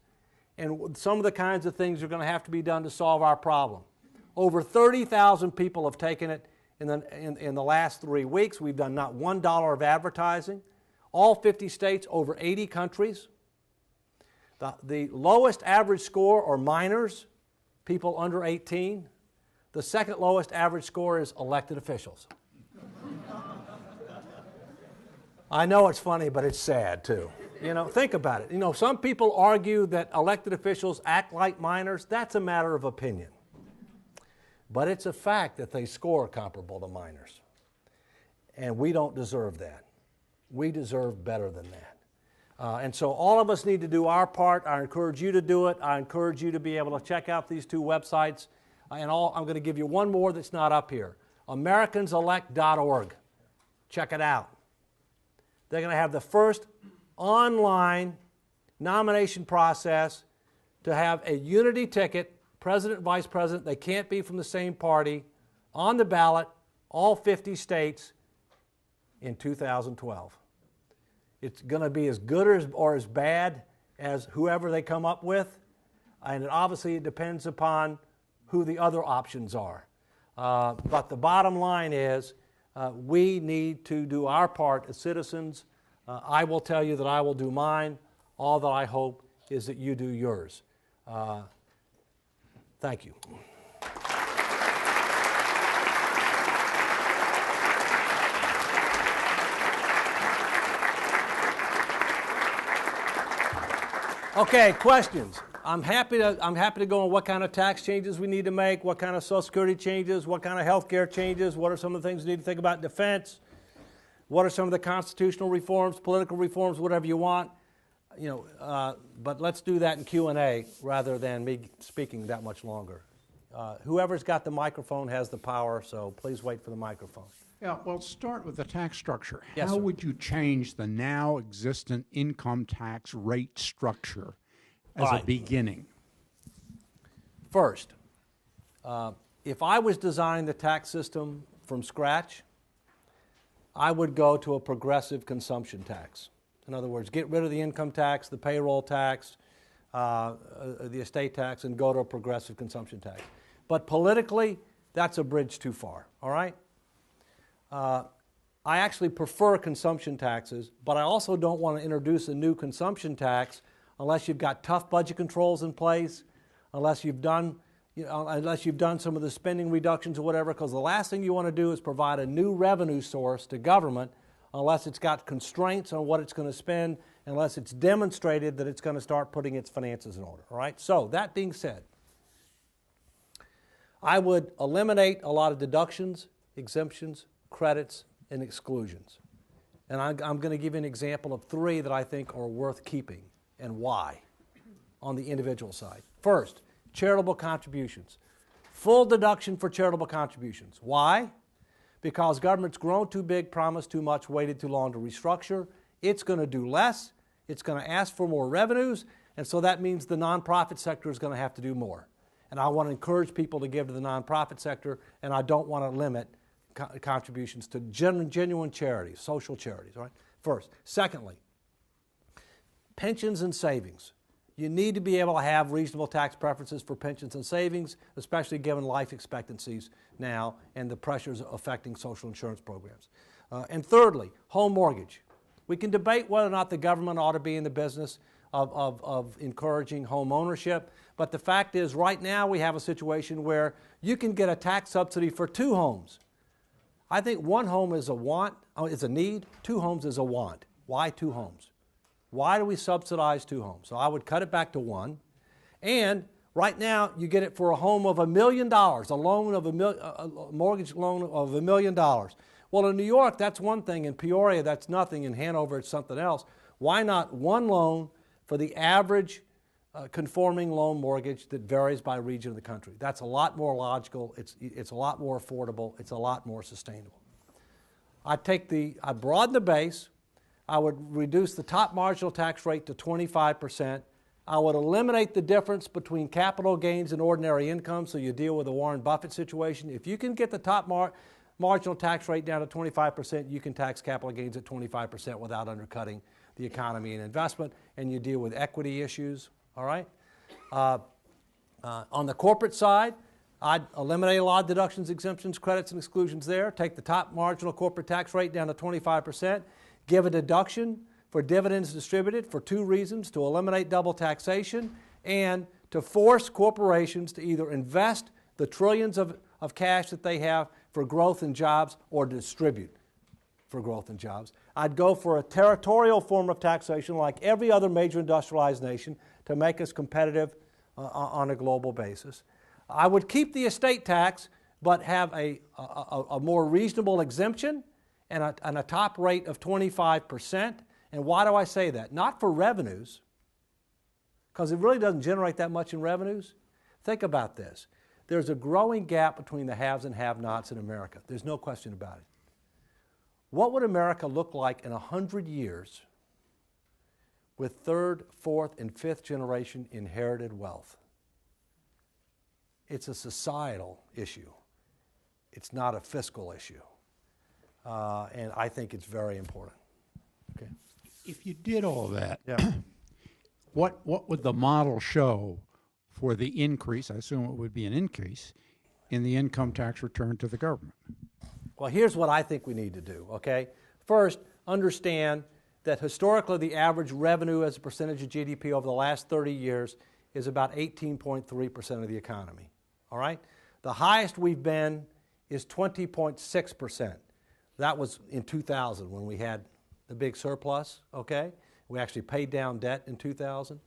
B: and some of the kinds of things are going to have to be done to solve our problem. Over 30,000 people have taken it in the last 3 weeks. We've done not $1 of advertising. All 50 states, over 80 countries. The lowest average score are minors, people under 18. The second lowest average score is elected officials. I know it's funny, but it's sad too. You know, think about it. You know, some people argue that elected officials act like minors. That's a matter of opinion. But it's a fact that they score comparable to minors. And we don't deserve that. We deserve better than that. And so all of us need to do our part. I encourage you to do it. I encourage you to be able to check out these 2 websites. I'm going to give you one more that's not up here. AmericansElect.org. Check it out. They're going to have the first online nomination process to have a unity ticket, president and vice president. They can't be from the same party, on the ballot, all 50 states in 2012. It's going to be as good or as bad as whoever they come up with, and obviously it depends upon who the other options are. But the bottom line is we need to do our part as citizens. I will tell you that I will do mine. All that I hope is that you do yours. Thank you. Okay, questions. I'm happy to go on what kind of tax changes we need to make, what kind of Social Security changes, what kind of health care changes, what are some of the things we need to think about in defense, what are some of the constitutional reforms, political reforms, whatever you want. But let's do that in Q&A rather than me speaking that much longer. Whoever's got the microphone has the power, so please wait for the microphone.
C: Yeah, well, start with the tax structure.
B: Yes,
C: How
B: sir.
C: would you change the now existent income tax rate structure as
B: All
C: a
B: right.
C: beginning?
B: First, if I was designing the tax system from scratch, I would go to a progressive consumption tax. In other words, get rid of the income tax, the payroll tax, the estate tax, and go to a progressive consumption tax. But politically, that's a bridge too far, all right? I actually prefer consumption taxes, but I also don't want to introduce a new consumption tax unless you've got tough budget controls in place, unless you've done some of the spending reductions or whatever, because the last thing you want to do is provide a new revenue source to government unless it's got constraints on what it's going to spend, unless it's demonstrated that it's going to start putting its finances in order, all right? So, that being said, I would eliminate a lot of deductions, exemptions, credits, and exclusions. And I'm going to give you an example of 3 that I think are worth keeping and why on the individual side. First, charitable contributions. Full deduction for charitable contributions. Why? Because government's grown too big, promised too much, waited too long to restructure. It's going to do less. It's going to ask for more revenues, and so that means the nonprofit sector is going to have to do more. And I want to encourage people to give to the nonprofit sector, and I don't want to limit contributions to genuine charities, social charities, all right? First. Secondly, pensions and savings. You need to be able to have reasonable tax preferences for pensions and savings, especially given life expectancies now and the pressures affecting social insurance programs. And thirdly, home mortgage. We can debate whether or not the government ought to be in the business of encouraging home ownership, but the fact is right now we have a situation where you can get a tax subsidy for 2 homes. I think 1 home is a need, 2 homes is a want. Why 2 homes? Why do we subsidize 2 homes? So I would cut it back to 1. And right now you get it for a home of $1 million, a mortgage loan of $1 million. Well, in New York, that's one thing. In Peoria, that's nothing. In Hanover, it's something else. Why not 1 loan for the average conforming loan mortgage that varies by region of the country? That's a lot more logical. It's a lot more affordable. It's a lot more sustainable. I'd broaden the base. I would reduce the top marginal tax rate to 25%. I would eliminate the difference between capital gains and ordinary income, so you deal with the Warren Buffett situation. If you can get the top marginal tax rate down to 25%, you can tax capital gains at 25% without undercutting the economy and investment, and you deal with equity issues, all right? On the corporate side, I'd eliminate a lot of deductions, exemptions, credits, and exclusions there, take the top marginal corporate tax rate down to 25%, give a deduction for dividends distributed for 2 reasons: to eliminate double taxation and to force corporations to either invest the trillions of cash that they have for growth and jobs or distribute for growth and jobs. I'd go for a territorial form of taxation like every other major industrialized nation to make us competitive on a global basis. I would keep the estate tax but have a more reasonable exemption and a top rate of 25%. And why do I say that? Not for revenues, because it really doesn't generate that much in revenues. Think about this. There's a growing gap between the haves and have-nots in America. There's no question about it. What would America look like in 100 years with 3rd, 4th, and 5th generation inherited wealth? It's a societal issue. It's not a fiscal issue. And I think it's very important. Okay.
C: If you did all that,
B: Yeah.
C: what would the model show for the increase? I assume it would be an increase in the income tax return to the government.
B: Well, here's what I think we need to do, okay? First, understand that historically the average revenue as a percentage of GDP over the last 30 years is about 18.3% of the economy, all right? The highest we've been is 20.6%. That was in 2000 when we had the big surplus, okay? We actually paid down debt in 2000.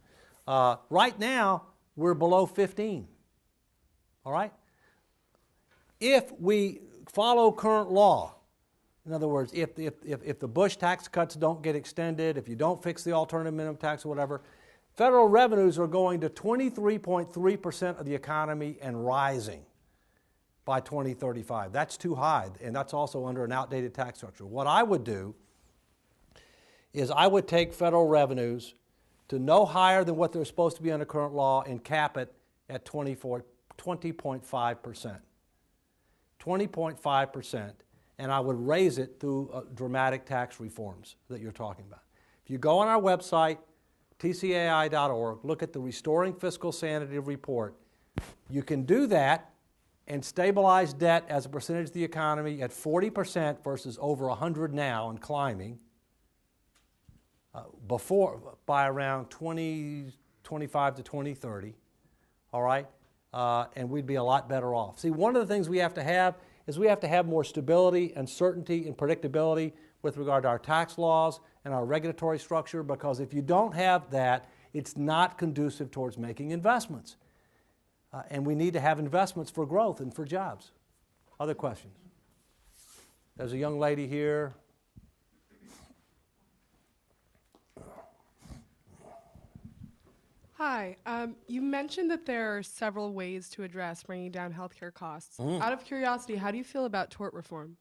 B: Right now, we're below 15. All right? If we follow current law, in other words, if the Bush tax cuts don't get extended, if you don't fix the alternative minimum tax or whatever, federal revenues are going to 23.3% of the economy and rising by 2035. That's too high, and that's also under an outdated tax structure. What I would do is I would take federal revenues to no higher than what they're supposed to be under current law and cap it at 20.5%. 20.5%, and I would raise it through dramatic tax reforms that you're talking about. If you go on our website, tcai.org, look at the Restoring Fiscal Sanity report, you can do that and stabilize debt as a percentage of the economy at 40% versus over 100 now and climbing by around 2025 to 2030, all right? And we'd be a lot better off. See, one of the things we have to have is we have to have more stability and certainty and predictability with regard to our tax laws and our regulatory structure, because if you don't have that, it's not conducive towards making investments. And we need to have investments for growth and for jobs. Other questions? There's a young lady here.
D: Hi. You mentioned that there are several ways to address bringing down healthcare costs. Out of curiosity, how do you feel about tort reform?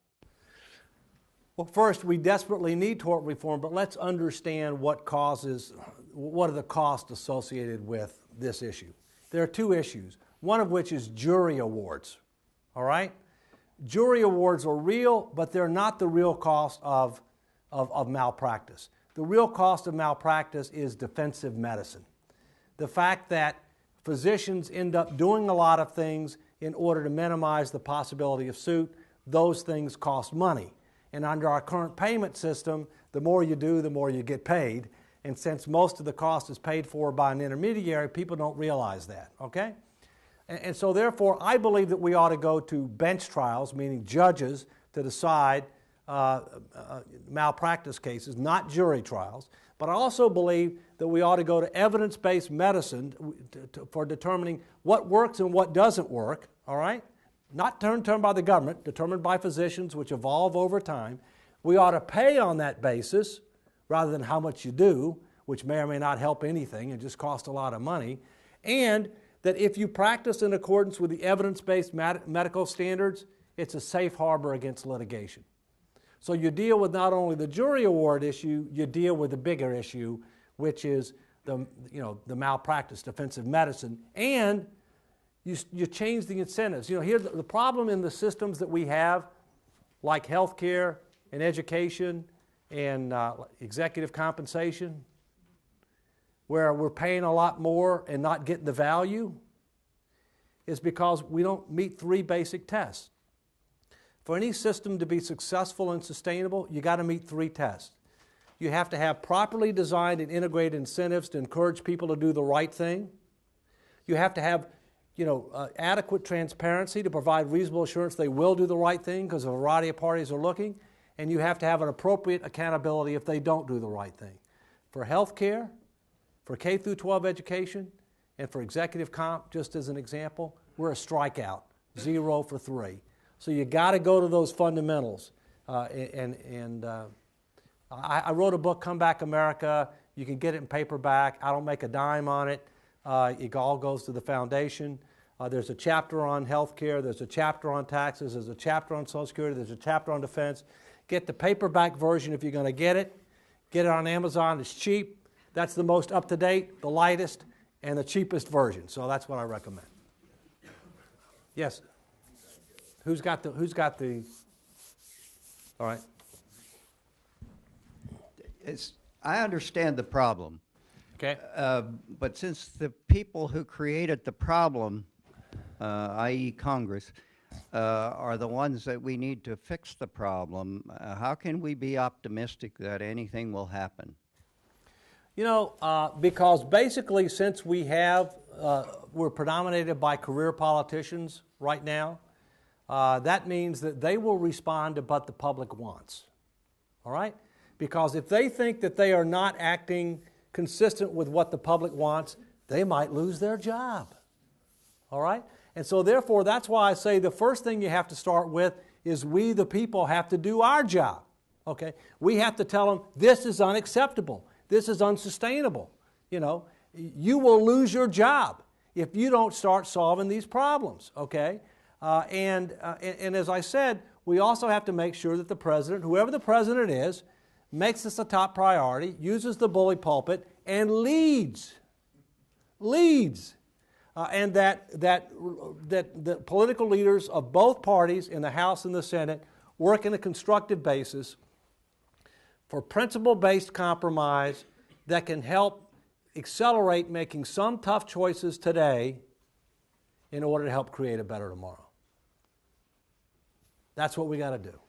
B: Well, first, we desperately need tort reform, but let's understand what are the costs associated with this issue. There are two issues, one of which is jury awards, all right? Jury awards are real, but they're not the real cost of malpractice. The real cost of malpractice is defensive medicine. The fact that physicians end up doing a lot of things in order to minimize the possibility of suit, those things cost money. And under our current payment system, the more you do, the more you get paid. And since most of the cost is paid for by an intermediary, people don't realize that, okay? And so therefore, I believe that we ought to go to bench trials, meaning judges to decide malpractice cases, not jury trials. But I also believe that we ought to go to evidence-based medicine for determining what works and what doesn't work, all right? Not determined by the government, determined by physicians, which evolve over time. We ought to pay on that basis rather than how much you do, which may or may not help anything and just cost a lot of money. And that if you practice in accordance with the evidence-based medical standards, it's a safe harbor against litigation. So you deal with not only the jury award issue, you deal with the bigger issue, which is the malpractice defensive medicine, and you change the incentives. Here the problem in the systems that we have, like healthcare and education and executive compensation, where we're paying a lot more and not getting the value, is because we don't meet three basic tests. For any system to be successful and sustainable, you got to meet three tests. You have to have properly designed and integrated incentives to encourage people to do the right thing. You have to have adequate transparency to provide reasonable assurance they will do the right thing because a variety of parties are looking. And you have to have an appropriate accountability if they don't do the right thing. For health care, for K through 12 education, and for executive comp, just as an example, we're a strikeout, 0 for 3. So you got to go to those fundamentals. I wrote a book, Come Back America. You can get it in paperback. I don't make a dime on it. It all goes to the foundation. There's a chapter on health care. There's a chapter on taxes. There's a chapter on Social Security. There's a chapter on defense. Get the paperback version if you're going to get it. Get it on Amazon. It's cheap. That's the most up-to-date, the lightest, and the cheapest version. So that's what I recommend. Yes? Who's got the, all right.
E: I understand the problem.
B: Okay.
E: But since the people who created the problem, i.e. Congress, are the ones that we need to fix the problem, how can we be optimistic that anything will happen?
B: Because basically since we're predominated by career politicians right now, that means that they will respond to what the public wants, all right? Because if they think that they are not acting consistent with what the public wants, they might lose their job. All right? And so therefore, that's why I say the first thing you have to start with is we, the people, have to do our job. Okay? We have to tell them, this is unacceptable. This is unsustainable. You know, you will lose your job if you don't start solving these problems. Okay? And as I said, we also have to make sure that the president, whoever the president is, makes this a top priority, uses the bully pulpit, and leads. And that the political leaders of both parties in the House and the Senate work in a constructive basis for principle-based compromise that can help accelerate making some tough choices today in order to help create a better tomorrow. That's what we got to do.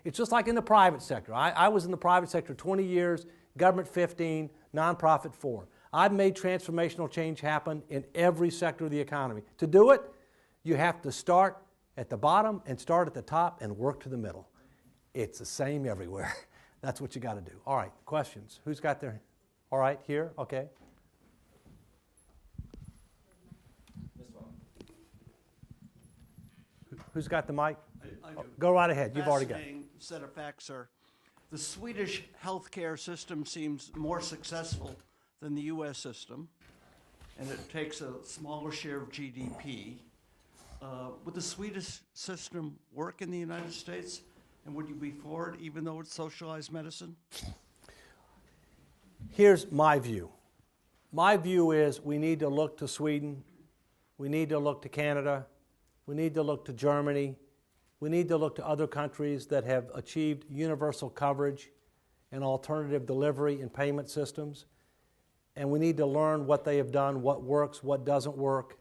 B: It's just like in the private sector. I was in the private sector 20 years, government 15, nonprofit 4. I've made transformational change happen in every sector of the economy. To do it, you have to start at the bottom and start at the top and work to the middle. It's the same everywhere. That's what you got to do. All right, questions? Who's got their... All right, here, okay. Who's got the mic?
F: I do.
B: Go right ahead. You've already got it.
F: Fascinating set of facts, sir. The Swedish healthcare system seems more successful than the U.S. system, and it takes a smaller share of GDP. Would the Swedish system work in the United States, and would you be for it, even though it's socialized medicine?
B: Here's my view. My view is we need to look to Sweden, we need to look to Canada, we need to look to Germany, we need to look to other countries that have achieved universal coverage and alternative delivery and payment systems. And we need to learn what they have done, what works, what doesn't work.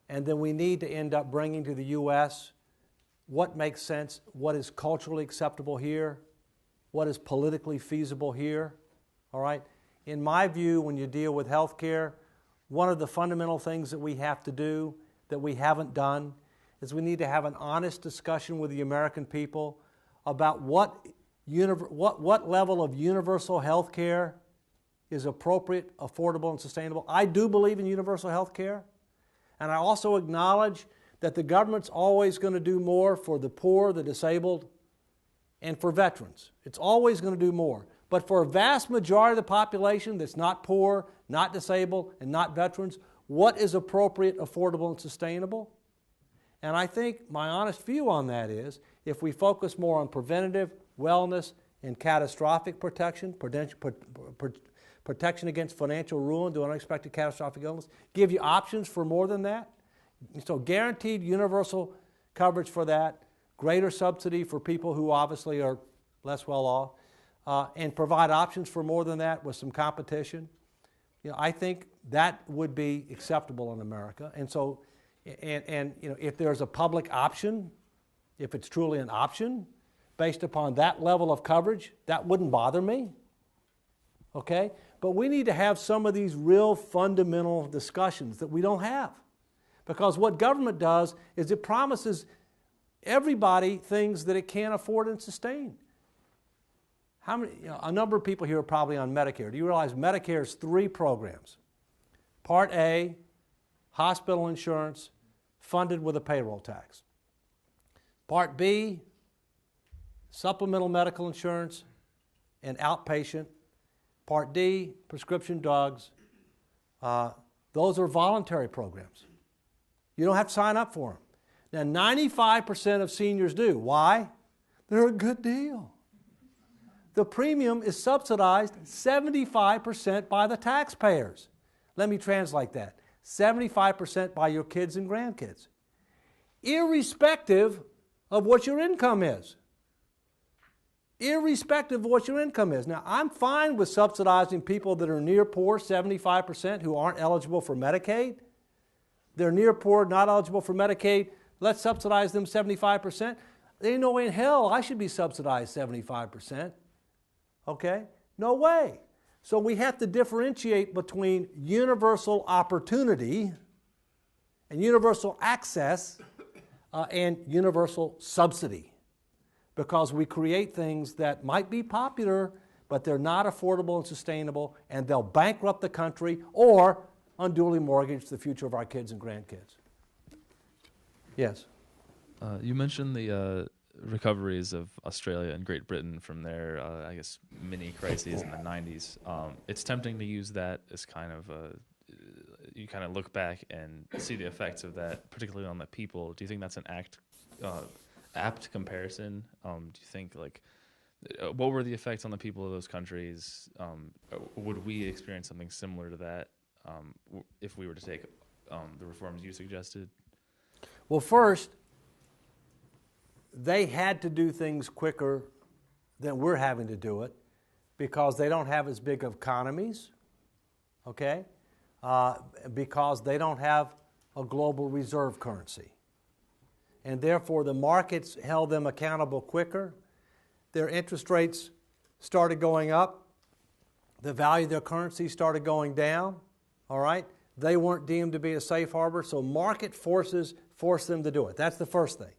B: And then we need to end up bringing to the U.S. what makes sense, what is culturally acceptable here, what is politically feasible here. All right? In my view, when you deal with health care, one of the fundamental things that we have to do that we haven't done is we need to have an honest discussion with the American people about what level of universal health care is appropriate, affordable, and sustainable. I do believe in universal health care, and I also acknowledge that the government's always going to do more for the poor, the disabled, and for veterans. It's always going to do more. But for a vast majority of the population that's not poor, not disabled, and not veterans, what is appropriate, affordable, and sustainable? And I think my honest view on that is if we focus more on preventative, wellness, and catastrophic protection, protection against financial ruin to unexpected catastrophic illness, give you options for more than that. So guaranteed universal coverage for that, greater subsidy for people who obviously are less well off, and provide options for more than that with some competition. You know, I think that would be acceptable in America. And so, and you know, if there's a public option, if it's truly an option, based upon that level of coverage, that wouldn't bother me. Okay? But we need to have some of these real fundamental discussions that we don't have. Because what government does is it promises everybody things that it can't afford and sustain. How many, you know, a number of people here are probably on Medicare. Do you realize Medicare is 3 programs? Part A, hospital insurance, funded with a payroll tax. Part B, supplemental medical insurance and outpatient. Part D, prescription drugs. Those are voluntary programs. You don't have to sign up for them. Now, 95% of seniors do. Why? They're a good deal. The premium is subsidized 75% by the taxpayers. Let me translate that. 75% by your kids and grandkids, irrespective of what your income is. Irrespective of what your income is. Now, I'm fine with subsidizing people that are near poor, 75%, who aren't eligible for Medicaid. They're near poor, not eligible for Medicaid. Let's subsidize them 75%. There ain't no way in hell I should be subsidized 75%. Okay? No way. So we have to differentiate between universal opportunity and universal access and universal subsidy. Because we create things that might be popular, but they're not affordable and sustainable, and they'll bankrupt the country, or unduly mortgage the future of our kids and grandkids. Yes.
G: You mentioned the recoveries of Australia and Great Britain from their, I guess, mini crises in the 90s. It's tempting to use that as kind of you kind of look back and see the effects of that, particularly on the people. Do you think that's an apt comparison? Do you think, like, what were the effects on the people of those countries? Would we experience something similar to that if we were to take the reforms you suggested?
B: Well, first, they had to do things quicker than we're having to do it because they don't have as big of economies, okay? Because they don't have a global reserve currency. And therefore, the markets held them accountable quicker. Their interest rates started going up. The value of their currency started going down, all right? They weren't deemed to be a safe harbor, so market forces forced them to do it. That's the first thing.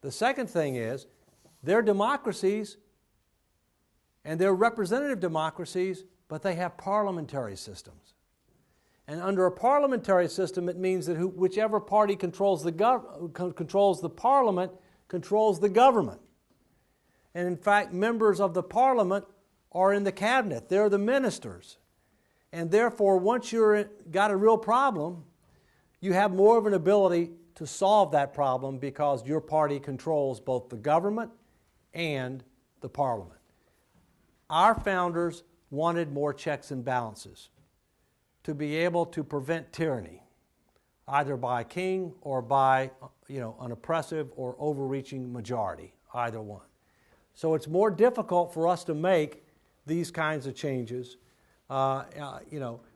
B: The second thing is, they're democracies, and they're representative democracies, but they have parliamentary systems. And under a parliamentary system, it means that whichever party controls the parliament controls the government. And in fact, members of the parliament are in the cabinet. They're the ministers. And therefore, once you've got a real problem, you have more of an ability to solve that problem because your party controls both the government and the parliament. Our founders wanted more checks and balances to be able to prevent tyranny, either by a king or by an oppressive or overreaching majority, either one. So it's more difficult for us to make these kinds of changes,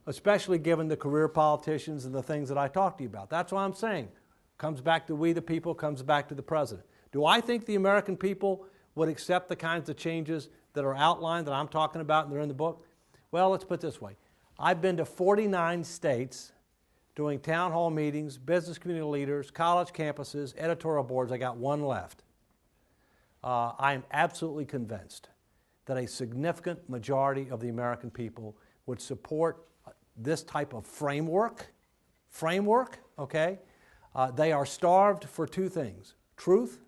B: especially given the career politicians and the things that I talked to you about. That's what I'm saying. Comes back to we the people, comes back to the president. Do I think the American people would accept the kinds of changes that are outlined, that I'm talking about, and they're in the book? Well, let's put it this way. I've been to 49 states doing town hall meetings, business community leaders, college campuses, editorial boards. I got one left. I am absolutely convinced that a significant majority of the American people would support this type of framework, okay? They are starved for two things, truth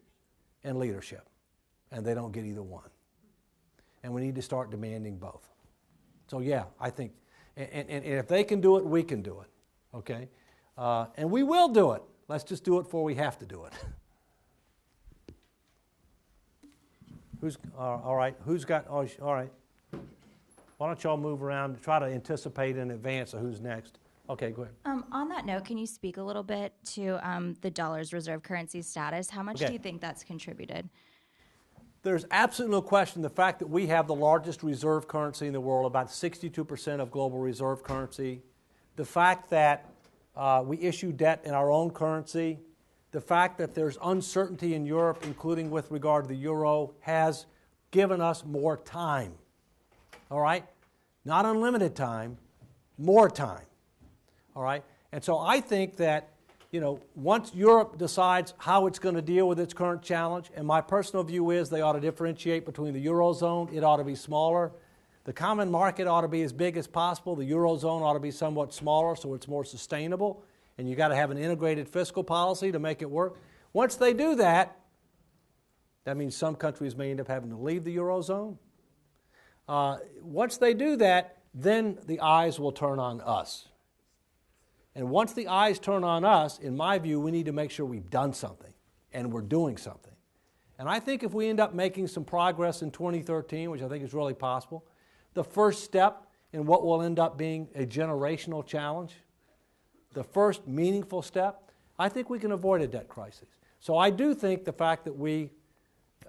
B: and leadership, and they don't get either one. And we need to start demanding both. So yeah, I think, and if they can do it, we can do it, okay? And we will do it. Let's just do it before we have to do it. All right, who's got, all right. Why don't y'all move around, try to anticipate in advance of who's next. Okay, go ahead.
H: On that note, can you speak a little bit to the dollar's reserve currency status? How much do you think that's contributed?
B: There's absolutely no question the fact that we have the largest reserve currency in the world, about 62% of global reserve currency, the fact that we issue debt in our own currency, the fact that there's uncertainty in Europe, including with regard to the euro, has given us more time. All right? Not unlimited time, more time. All right? And so I think that, once Europe decides how it's going to deal with its current challenge, and my personal view is they ought to differentiate between the Eurozone, it ought to be smaller. The common market ought to be as big as possible. The Eurozone ought to be somewhat smaller so it's more sustainable. And you've got to have an integrated fiscal policy to make it work. Once they do that, that means some countries may end up having to leave the Eurozone. Once they do that, then the eyes will turn on us. And once the eyes turn on us, in my view, we need to make sure we've done something and we're doing something. And I think if we end up making some progress in 2013, which I think is really possible, the first step in what will end up being a generational challenge, the first meaningful step, I think we can avoid a debt crisis. So I do think the fact that we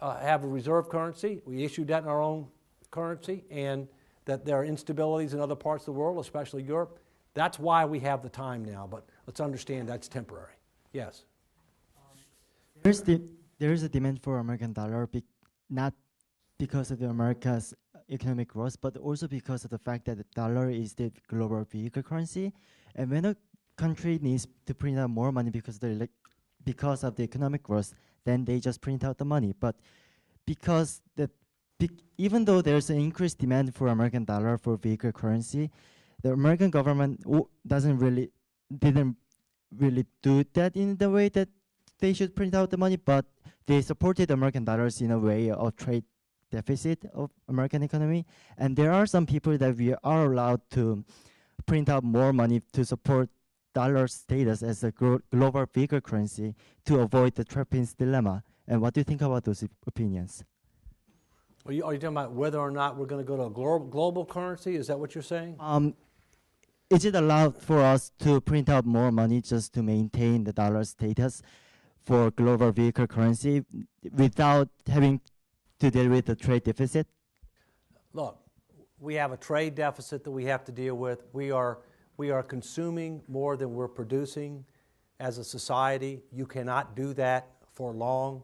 B: have a reserve currency, we issue debt in our own currency, and that there are instabilities in other parts of the world, especially Europe, that's why we have the time now, but let's understand that's temporary. Yes?
I: There is a demand for American dollar, not because of America's economic growth, but also because of the fact that the dollar is the global vehicle currency. And when a country needs to print out more money because of the economic growth, then they just print out the money. But even though there's an increased demand for American dollar for vehicle currency, the American government didn't really do that in the way that they should print out the money, but they supported American dollars in a way of trade deficit of American economy. And there are some people that we are allowed to print out more money to support dollar status as a global bigger currency to avoid the trappings dilemma. And what do you think about those opinions?
B: Are you talking about whether or not we're going to go to a global currency? Is that what you're saying?
I: Is it allowed for us to print out more money just to maintain the dollar status for global vehicle currency without having to deal with the trade deficit?
B: Look, we have a trade deficit that we have to deal with. We are consuming more than we're producing as a society. You cannot do that for long.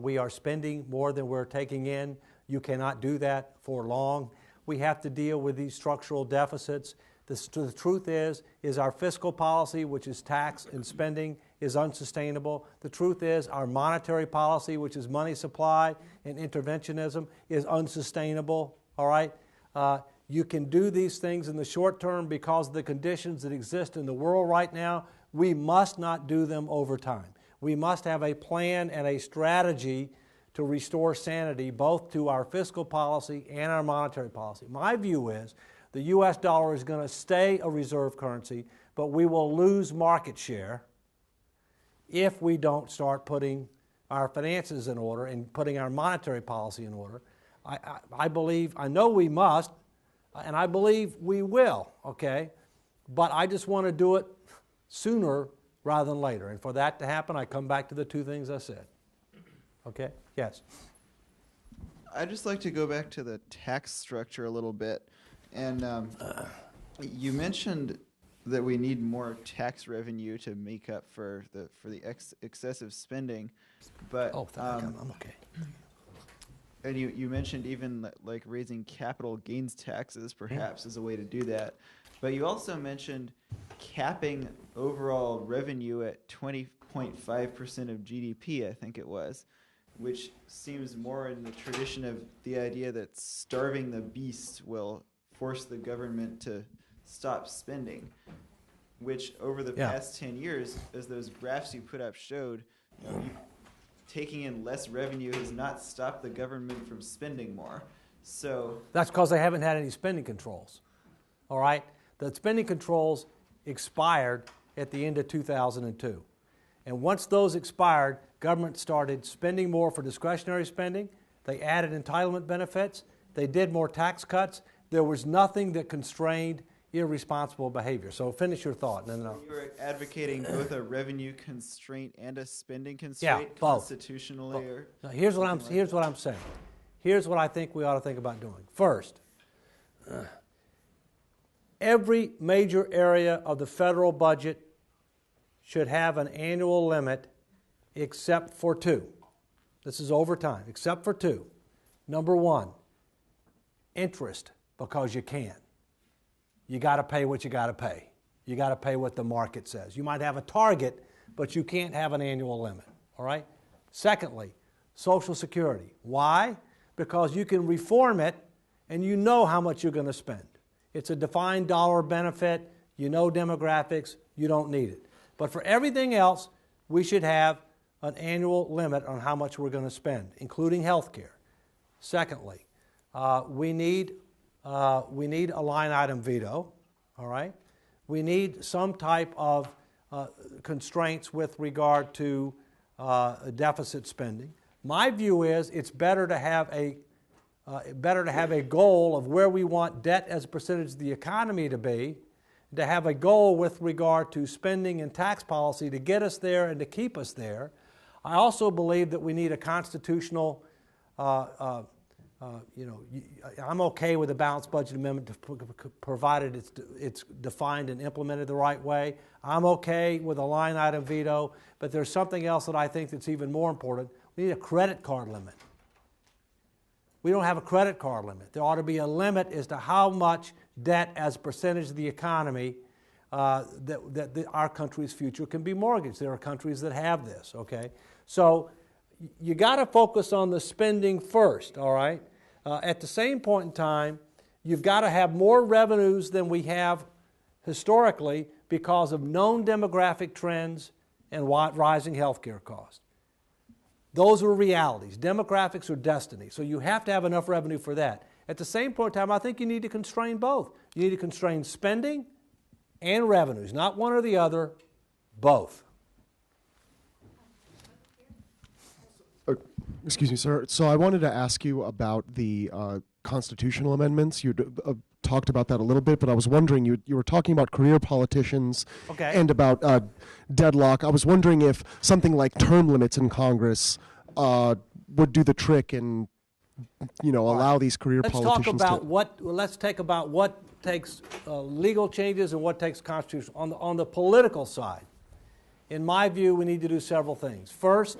B: We are spending more than we're taking in. You cannot do that for long. We have to deal with these structural deficits. The truth is our fiscal policy, which is tax and spending, is unsustainable. The truth is our monetary policy, which is money supply and interventionism, is unsustainable. All right? You can do these things in the short term because of the conditions that exist in the world right now. We must not do them over time. We must have a plan and a strategy to restore sanity both to our fiscal policy and our monetary policy. My view is the U.S. dollar is going to stay a reserve currency, but we will lose market share if we don't start putting our finances in order and putting our monetary policy in order. I know we must, and I believe we will, okay? But I just want to do it sooner rather than later. And for that to happen, I come back to the two things I said. Okay? Yes?
J: I'd just like to go back to the tax structure a little bit. And you mentioned that we need more tax revenue to make up for the excessive spending. But
B: I'm okay.
J: And you mentioned even like raising capital gains taxes perhaps as a way to do that. But you also mentioned capping overall revenue at 20.5% of GDP, I think it was, which seems more in the tradition of the idea that starving the beast will force the government to stop spending, which over the past 10 years, as those graphs you put up showed, taking in less revenue has not stopped the government from spending more. So
B: that's because they haven't had any spending controls. All right? The spending controls expired at the end of 2002. And once those expired, government started spending more for discretionary spending. They added entitlement benefits. They did more tax cuts. There was nothing that constrained irresponsible behavior. So finish your thought. And then
J: you were advocating both a revenue constraint and a spending constraint constitutionally?
B: Both. Now, here's what I'm saying. Here's what I think we ought to think about doing. First, every major area of the federal budget should have an annual limit except for two. This is over time, except for two. Number one, interest, because you can. You got to pay what you got to pay. You got to pay what the market says. You might have a target, but you can't have an annual limit, all right? Secondly, Social Security. Why? Because you can reform it and you know how much you're going to spend. It's a defined dollar benefit. You know demographics. You don't need it. But for everything else, we should have an annual limit on how much we're going to spend, including health care. Secondly, we need a line item veto, all right? We need some type of constraints with regard to deficit spending. My view is it's better to have a goal of where we want debt as a percentage of the economy to be, to have a goal with regard to spending and tax policy to get us there and to keep us there. I also believe that we need a constitutional, I'm okay with a balanced budget amendment provided it's defined and implemented the right way. I'm okay with a line item veto, but there's something else that I think that's even more important. We need a credit card limit. We don't have a credit card limit. There ought to be a limit as to how much debt as a percentage of the economy that our country's future can be mortgaged. There are countries that have this, okay? So you got to focus on the spending first, all right? At the same point in time, You've got to have more revenues than we have historically because of known demographic trends and rising healthcare costs. Those are realities. Demographics are destiny. So you have to have enough revenue for that. At the same point in time, I think you need to constrain both. You need to constrain spending and revenues, not one or the other, both.
K: Excuse me, sir. So I wanted to ask you about the constitutional amendments. You talked about that a little bit, but I was wondering, you were talking about career politicians and about deadlock. I was wondering if something like term limits in Congress would do the trick and allow these career politicians
B: Let's talk about what takes legal changes and what takes constitutional. On the political side, in my view, we need to do several things. First,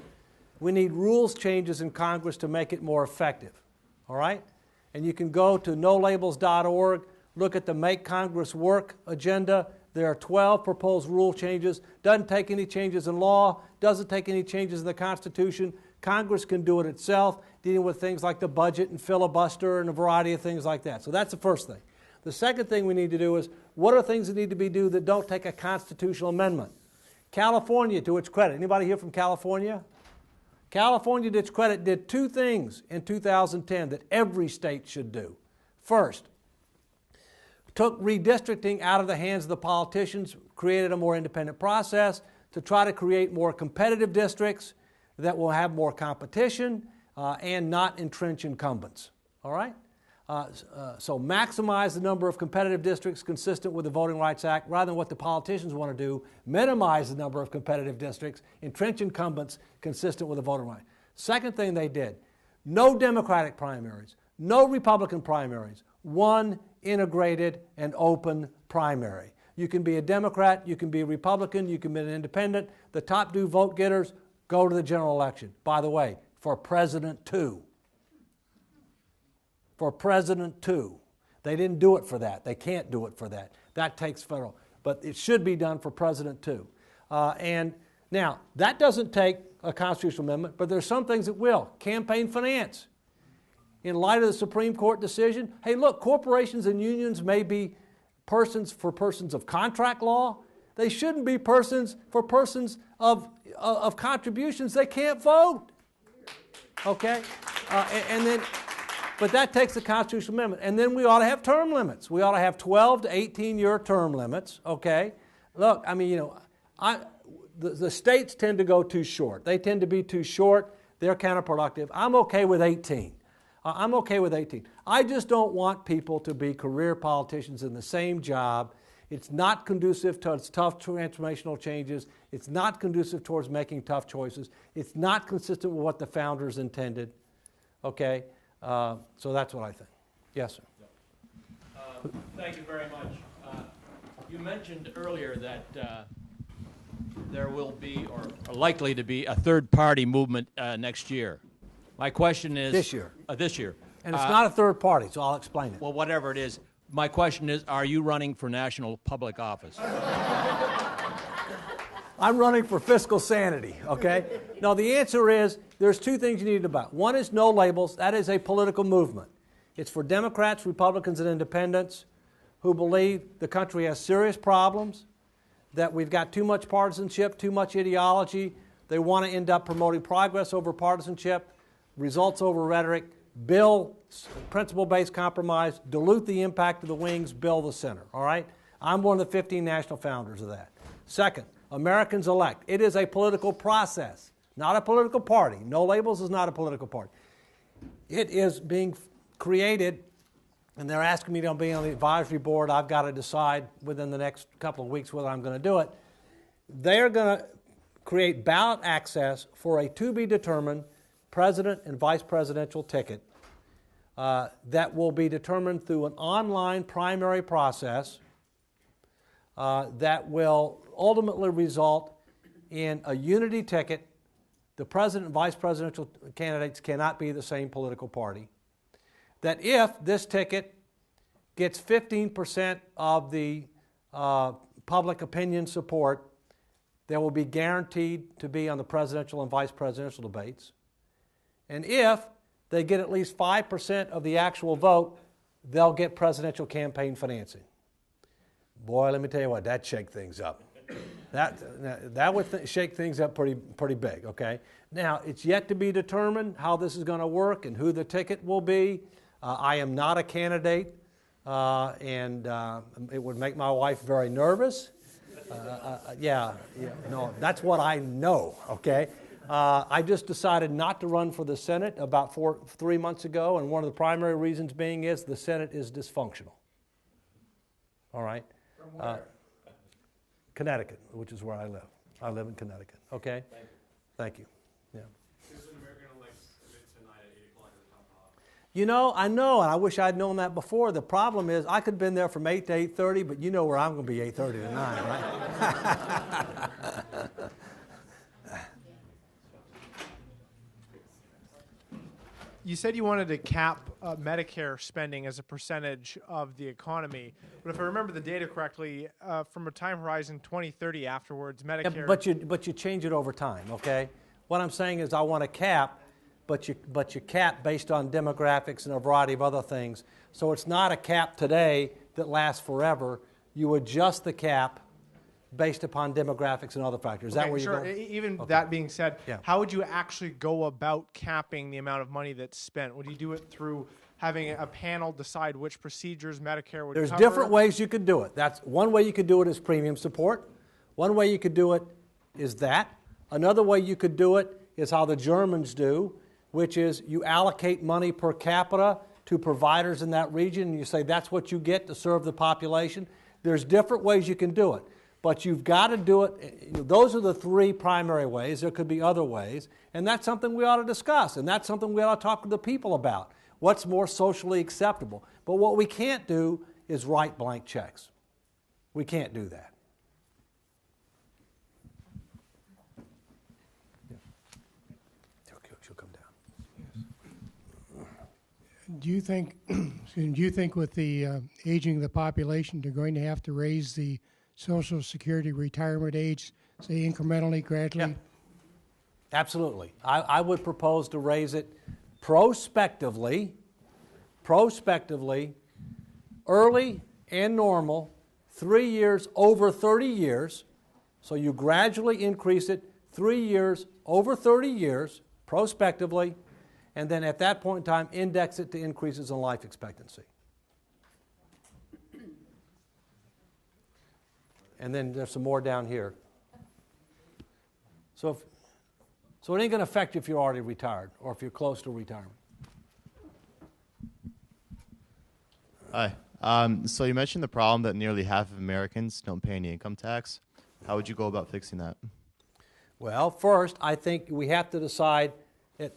B: we need rules changes in Congress to make it more effective, all right? And you can go to nolabels.org, look at the Make Congress Work agenda. There are 12 proposed rule changes. Doesn't take any changes in law, doesn't take any changes in the Constitution. Congress can do it itself, dealing with things like the budget and filibuster and a variety of things like that. So that's the first thing. The second thing we need to do is, what are things that need to be done that don't take a constitutional amendment? California, to its credit. Anybody here from California? California, to its credit, did two things in 2010 that every state should do. First, took redistricting out of the hands of the politicians, created a more independent process to try to create more competitive districts that will have more competition and not entrench incumbents. All right? So maximize the number of competitive districts consistent with the Voting Rights Act rather than what the politicians want to do, minimize the number of competitive districts, entrench incumbents consistent with the Voting Rights. Second thing they did, no Democratic primaries, no Republican primaries, one integrated and open primary. You can be a Democrat, you can be a Republican, you can be an independent. The top two vote getters go to the general election. By the way, for president too. For president too. They didn't do it for that. They can't do it for that. That takes federal. But it should be done for president too. And now, that doesn't take a constitutional amendment, but there's some things that will. Campaign finance. In light of the Supreme Court decision, hey, look, corporations and unions may be persons for persons of contract law. They shouldn't be persons for persons of contributions. They can't vote. Okay? But that takes a constitutional amendment. And then we ought to have term limits. We ought to have 12 to 18-year term limits, okay? Look, I mean, the states tend to go too short. They tend to be too short. They're counterproductive. I'm okay with 18. I'm okay with 18. I just don't want people to be career politicians in the same job. It's not conducive towards tough transformational changes. It's not conducive towards making tough choices. It's not consistent with what the founders intended, okay? So that's what I think. Yes, sir.
L: Thank you very much. You mentioned earlier that there will be, or likely to be, a third-party movement next year. My question is...
B: This year.
L: This year.
B: And it's not a third party, so I'll explain it.
L: Well, whatever it is. My question is, are you running for national public office?
B: I'm running for fiscal sanity, okay? No, the answer is there's two things you need to know. One is no labels. That is a political movement. It's for Democrats, Republicans, and independents who believe the country has serious problems, that we've got too much partisanship, too much ideology. They want to end up promoting progress over partisanship, results over rhetoric, build principle-based compromise, dilute the impact of the wings, build the center, all right? I'm one of the 15 national founders of that. Second, Americans elect. It is a political process, not a political party. No Labels is not a political party. It is being created, and they're asking me to be on the advisory board. I've got to decide within the next couple of weeks whether I'm going to do it. They're going to create ballot access for a to-be-determined president and vice presidential ticket that will be determined through an online primary process that will ultimately result in a unity ticket. The president and vice presidential candidates cannot be the same political party. That if this ticket gets 15% of the public opinion support, they will be guaranteed to be on the presidential and vice presidential debates. And if they get at least 5% of the actual vote, they'll get presidential campaign financing. Boy, let me tell you what, that'd shake things up. That would shake things up pretty big, okay? Now, it's yet to be determined how this is going to work and who the ticket will be. I am not a candidate, and it would make my wife very nervous. No, that's what I know, okay? I just decided not to run for the Senate about 3 months ago, and one of the primary reasons being is the Senate is dysfunctional. All right?
L: From where?
B: Connecticut, which is where I live. I live in Connecticut, okay? Thank you. Yeah. You know, I know, and I wish I'd known that before. The problem is I could have been there from 8 to 8:30, but you know where I'm going to be 8:30 to 9, right?
M: You said you wanted to cap Medicare spending as a percentage of the economy, but if I remember the data correctly, from a time horizon 2030 afterwards, Medicare.
B: Yeah, but you change it over time, okay? What I'm saying is I want a cap, but you cap based on demographics and a variety of other things. So it's not a cap today that lasts forever. You adjust the cap based upon demographics and other factors. Is that where
M: sure.
B: you go?
M: Even that being said,
B: Yeah.
M: how would you actually go about capping the amount of money that's spent? Would you do it through having a panel decide which procedures Medicare would
B: There's
M: cover?
B: different ways you could do it. That's one way you could do it is premium support. One way you could do it is that. Another way you could do it is how the Germans do, which is you allocate money per capita to providers in that region, and you say that's what you get to serve the population. There's different ways you can do it, but you've got to do it. Those are the three primary ways. There could be other ways, and that's something we ought to discuss, and that's something we ought to talk to the people about. What's more socially acceptable? But what we can't do is write blank checks. We can't do that. She'll come down.
N: Do you think with the aging of the population, they're going to have to raise the Social Security retirement age, say incrementally, gradually?
B: Yeah. Absolutely. I would propose to raise it prospectively, early and normal, 3 years over 30 years. So you gradually increase it 3 years over 30 years, prospectively, and then at that point in time, index it to increases in life expectancy. And then there's some more down here. So it ain't going to affect you if you're already retired or if you're close to retirement.
O: Hi. So you mentioned the problem that nearly half of Americans don't pay any income tax. How would you go about fixing that?
B: Well, first, I think we have to decide at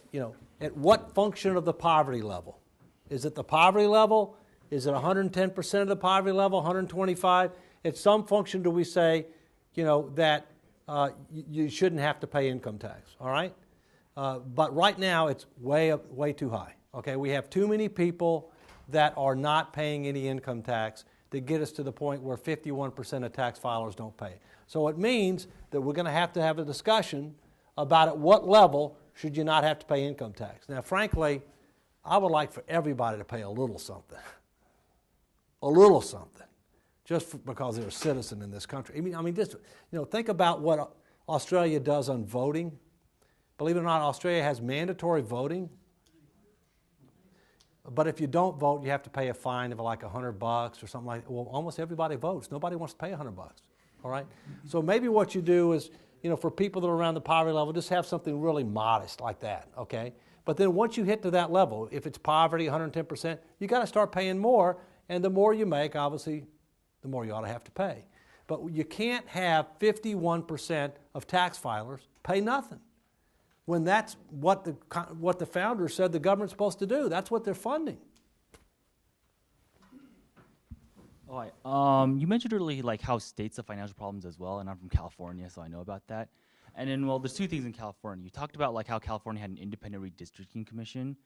B: what function of the poverty level. Is it the poverty level? Is it 110% of the poverty level, 125? At some function do we say, that you shouldn't have to pay income tax, all right? But right now it's way too high, okay? We have too many people that are not paying any income tax to get us to the point where 51% of tax filers don't pay it. So it means that we're going to have a discussion about at what level should you not have to pay income tax. Now, frankly, I would like for everybody to pay a little something. A little something. Just because they're a citizen in this country. I mean, just think about what Australia does on voting. Believe it or not, Australia has mandatory voting. But if you don't vote, you have to pay a fine of like $100 or something like that. Well, almost everybody votes. Nobody wants to pay $100. All right. So maybe what you do is, for people that are around the poverty level, just have something really modest like that. Okay. But then once you hit to that level, if it's poverty, 110%, you got to start paying more. And the more you make, obviously, the more you ought to have to pay. But you can't have 51% of tax filers pay nothing when that's what the founders said the government's supposed to do. That's what they're funding.
P: All right. You mentioned earlier how states have financial problems as well, and I'm from California, so I know about that. And then, there's two things in California. You talked about how California had an independent redistricting commission,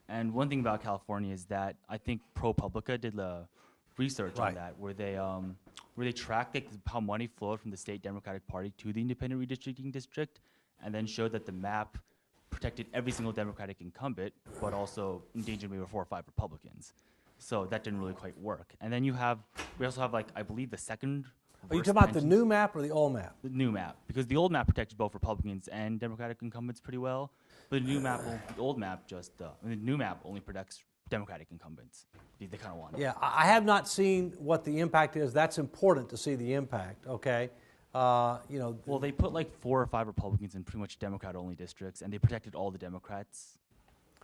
P: and one thing about California is that I think ProPublica did the research on that, where they tracked how money flowed from the state Democratic Party to the independent redistricting district, and then showed that the map protected every single Democratic incumbent, but also endangered maybe 4 or 5 Republicans. So that didn't really quite work. And then we also have like, I believe the second.
B: Are you talking about the new map or the old map?
P: The new map, because the old map protected both Republicans and Democratic incumbents pretty well. But the new map, the old map the new map only protects Democratic incumbents. They kind of want it.
B: Yeah, I have not seen what the impact is. That's important to see the impact, okay?
P: Well, they put like 4 or 5 Republicans in pretty much Democrat-only districts, and they protected all the Democrats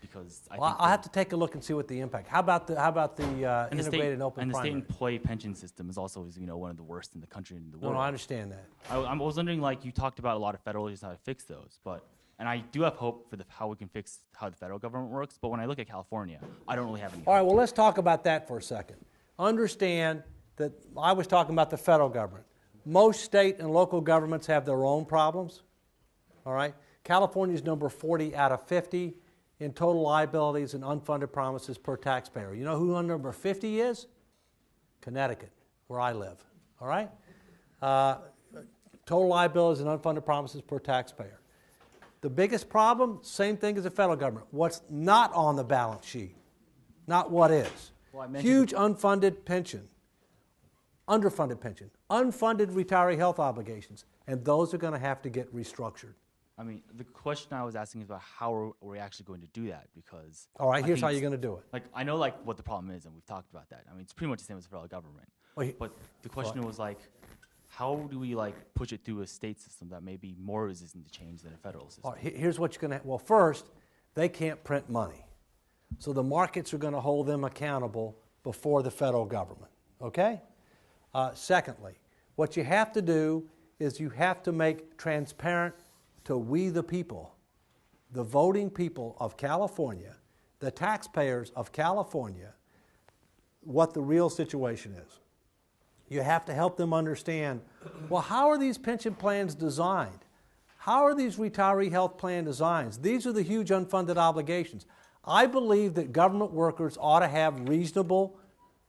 P: because
B: I'll have to take a look and see what the impact. How about the
P: and
B: integrated and open
P: and the
B: primary?
P: state employee pension system is also one of the worst in the country and in the world.
B: No, I understand that.
P: I was wondering, like, you talked about a lot of federal agencies how to fix those, and I do have hope for how we can fix how the federal government works. But when I look at California, I don't really have any.
B: All right, well, let's talk about that for a second. Understand that I was talking about the federal government. Most state and local governments have their own problems. All right, California is number 40 out of 50 in total liabilities and unfunded promises per taxpayer. You know who number 50 is? Connecticut, where I live. All right, total liabilities and unfunded promises per taxpayer. The biggest problem, same thing as the federal government. What's not on the balance sheet, not what is.
P: Well,
B: huge unfunded pension, underfunded pension, unfunded retiree health obligations, and those are going to have to get restructured.
P: I mean, the question I was asking is about how are we actually going to do that, because...
B: All right, here's how you're going to do it.
P: Like, I know, like, what the problem is, and we've talked about that. I mean, it's pretty much the same as the federal government. But the question was, like, how do we, like, push it through a state system that may be more resistant to change than a federal system?
B: All right, here's what you're going to... Well, first, they can't print money. So the markets are going to hold them accountable before the federal government, okay? Secondly, what you have to do is you have to make transparent to we the people, the voting people of California, the taxpayers of California, what the real situation is. You have to help them understand, well, how are these pension plans designed? How are these retiree health plan designs? These are the huge unfunded obligations. I believe that government workers ought to have reasonable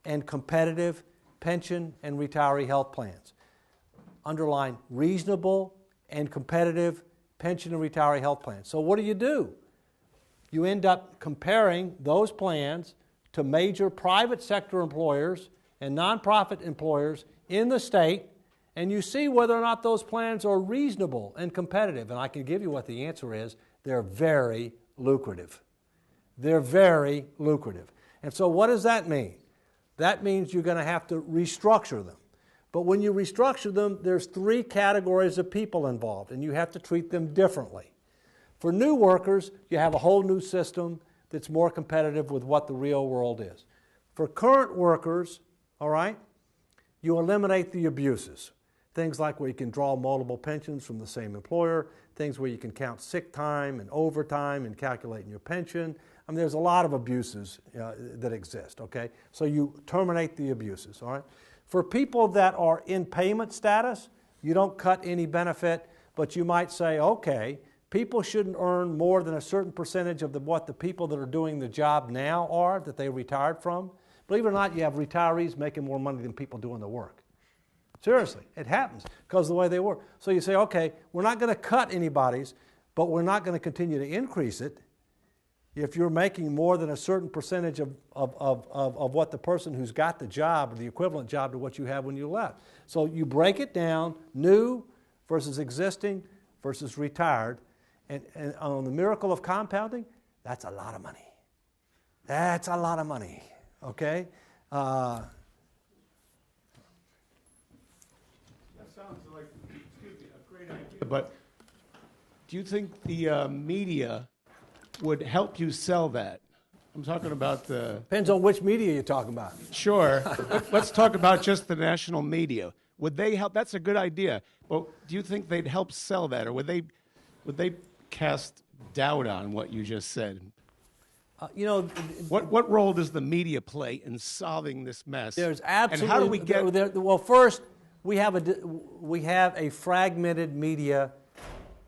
B: and competitive pension and retiree health plans. Underline reasonable and competitive pension and retiree health plans. So what do? You end up comparing those plans to major private sector employers and nonprofit employers in the state, and you see whether or not those plans are reasonable and competitive. And I can give you what the answer is. They're very lucrative. They're very lucrative. And so what does that mean? That means you're going to have to restructure them. But when you restructure them, there's 3 categories of people involved, and you have to treat them differently. For new workers, you have a whole new system that's more competitive with what the real world is. For current workers, all right, you eliminate the abuses. Things like where you can draw multiple pensions from the same employer, things where you can count sick time and overtime and calculating your pension. I mean, there's a lot of abuses that exist, okay? So you terminate the abuses, all right? For people that are in payment status, you don't cut any benefit, but you might say, okay, people shouldn't earn more than a certain percentage of what the people that are doing the job now are, that they retired from. Believe it or not, you have retirees making more money than people doing the work. Seriously, it happens because of the way they work. So you say, okay, we're not going to cut anybody's, but we're not going to continue to increase it if you're making more than a certain percentage of what the person who's got the job or the equivalent job to what you had when you left. So you break it down, new versus existing versus retired, and on the miracle of compounding, that's a lot of money. That's a lot of money, okay?
Q: That sounds like, excuse me, a great idea, but do you think the media would help you sell that? I'm talking about the...
B: Depends on which media you're talking about.
Q: Sure. Let's talk about just the national media. Would they help? That's a good idea. But do you think they'd help sell that, or would they cast doubt on what you just said?
B: You know,
Q: what role does the media play in solving this mess?
B: There's absolutely...
Q: And how do we get...
B: Well, first, we have a fragmented media,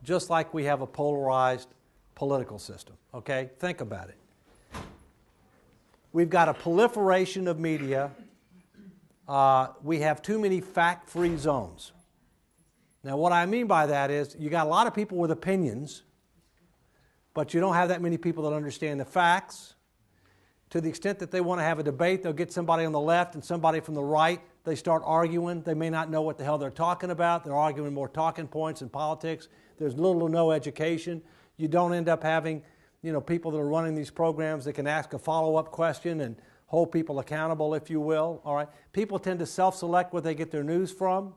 B: just like we have a polarized political system, okay? Think about it. We've got a proliferation of media. We have too many fact-free zones. Now, what I mean by that is you got a lot of people with opinions, but you don't have that many people that understand the facts to the extent that they want to have a debate, they'll get somebody on the left and somebody from the right. They start arguing. They may not know what the hell they're talking about. They're arguing more talking points in politics. There's little or no education. You don't end up having, people that are running these programs that can ask a follow-up question and hold people accountable, if you will. All right. People tend to self-select where they get their news from.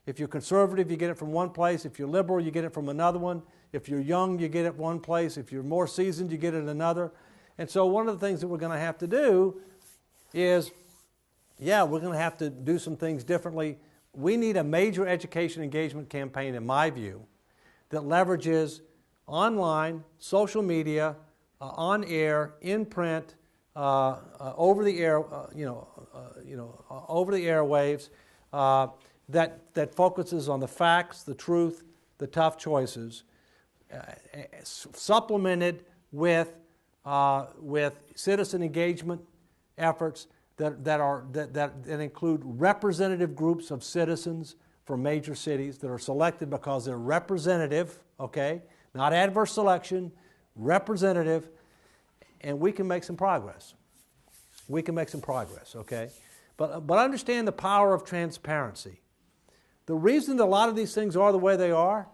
B: If you're conservative, you get it from one place. If you're liberal, you get it from another one. If you're young, you get it one place. If you're more seasoned, you get it another. And so one of the things that we're going to have to do is, we're going to have to do some things differently. We need a major education engagement campaign, in my view, that leverages online, social media, on air, in print, over the air, over the airwaves, that focuses on the facts, the truth, the tough choices, supplemented with citizen engagement efforts that include representative groups of citizens from major cities that are selected because they're representative, okay, not adverse selection, representative, and we can make some progress. We can make some progress, okay? But understand the power of transparency. The reason that a lot of these things are the way they are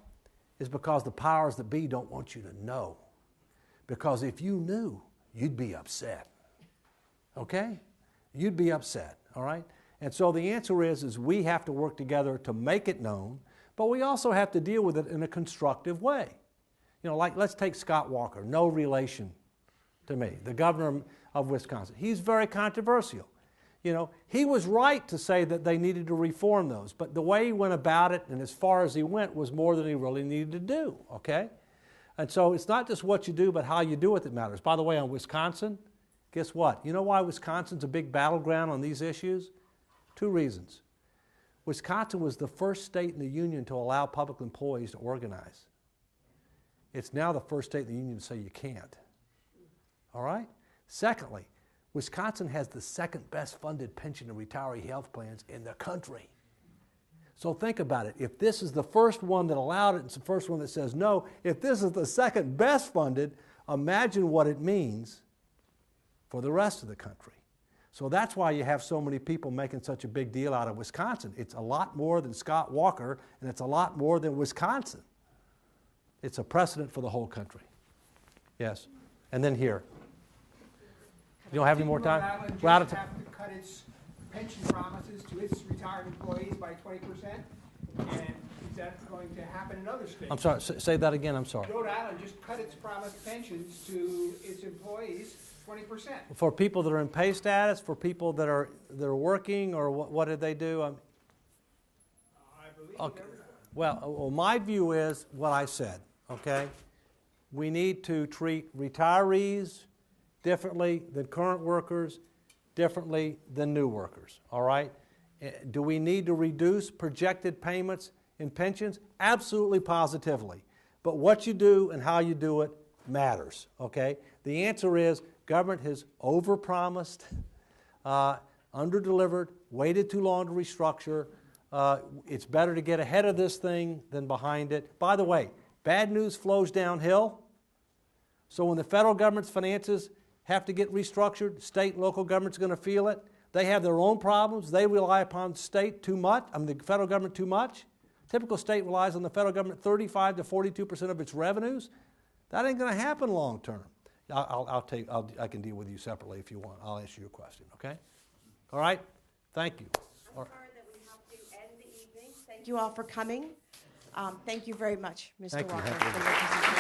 B: is because the powers that be don't want you to know. Because if you knew, you'd be upset. Okay? You'd be upset, all right? And so the answer is we have to work together to make it known, but we also have to deal with it in a constructive way. Like let's take Scott Walker, no relation to me, the governor of Wisconsin. He's very controversial. He was right to say that they needed to reform those, but the way he went about it and as far as he went was more than he really needed to do, okay? And so it's not just what you do, but how you do it that matters. By the way, on Wisconsin, guess what? You know why Wisconsin's a big battleground on these issues? 2 reasons. Wisconsin was the first state in the union to allow public employees to organize. It's now the first state in the union to say you can't. All right? Secondly, Wisconsin has the second best funded pension and retiree health plans in the country. So think about it. If this is the first one that allowed it, it's the first one that says no. If this is the second best funded, imagine what it means for the rest of the country. So that's why you have so many people making such a big deal out of Wisconsin. It's a lot more than Scott Walker, and it's a lot more than Wisconsin. It's a precedent for the whole country. Yes. And then here. You don't have any more time? We're out of time.
R: Have to cut its pension promises to its retired employees by 20%, and is that going to happen in other states?
B: I'm sorry, say that again, I'm sorry.
R: Rhode Island just cut its promised pensions to its employees 20%.
B: For people that are in pay status, for people that are working, or what did they do?
R: I believe
B: okay. Well, my view is what I said, okay? We need to treat retirees differently than current workers, differently than new workers, all right? Do we need to reduce projected payments in pensions? Absolutely, positively. But what you do and how you do it matters, okay? The answer is government has overpromised, underdelivered, waited too long to restructure. It's better to get ahead of this thing than behind it. By the way, bad news flows downhill. So when the federal government's finances have to get restructured, state and local government's going to feel it. They have their own problems. They rely upon state too much, the federal government too much. Typical state relies on the federal government 35 to 42% of its revenues. That ain't going to happen long term. I can deal with you separately if you want. I'll answer your question, okay? All right? Thank you.
S: I'm sorry that we have to end the evening. Thank you all for coming. Thank you very much, Mr. Walker, for your presentation.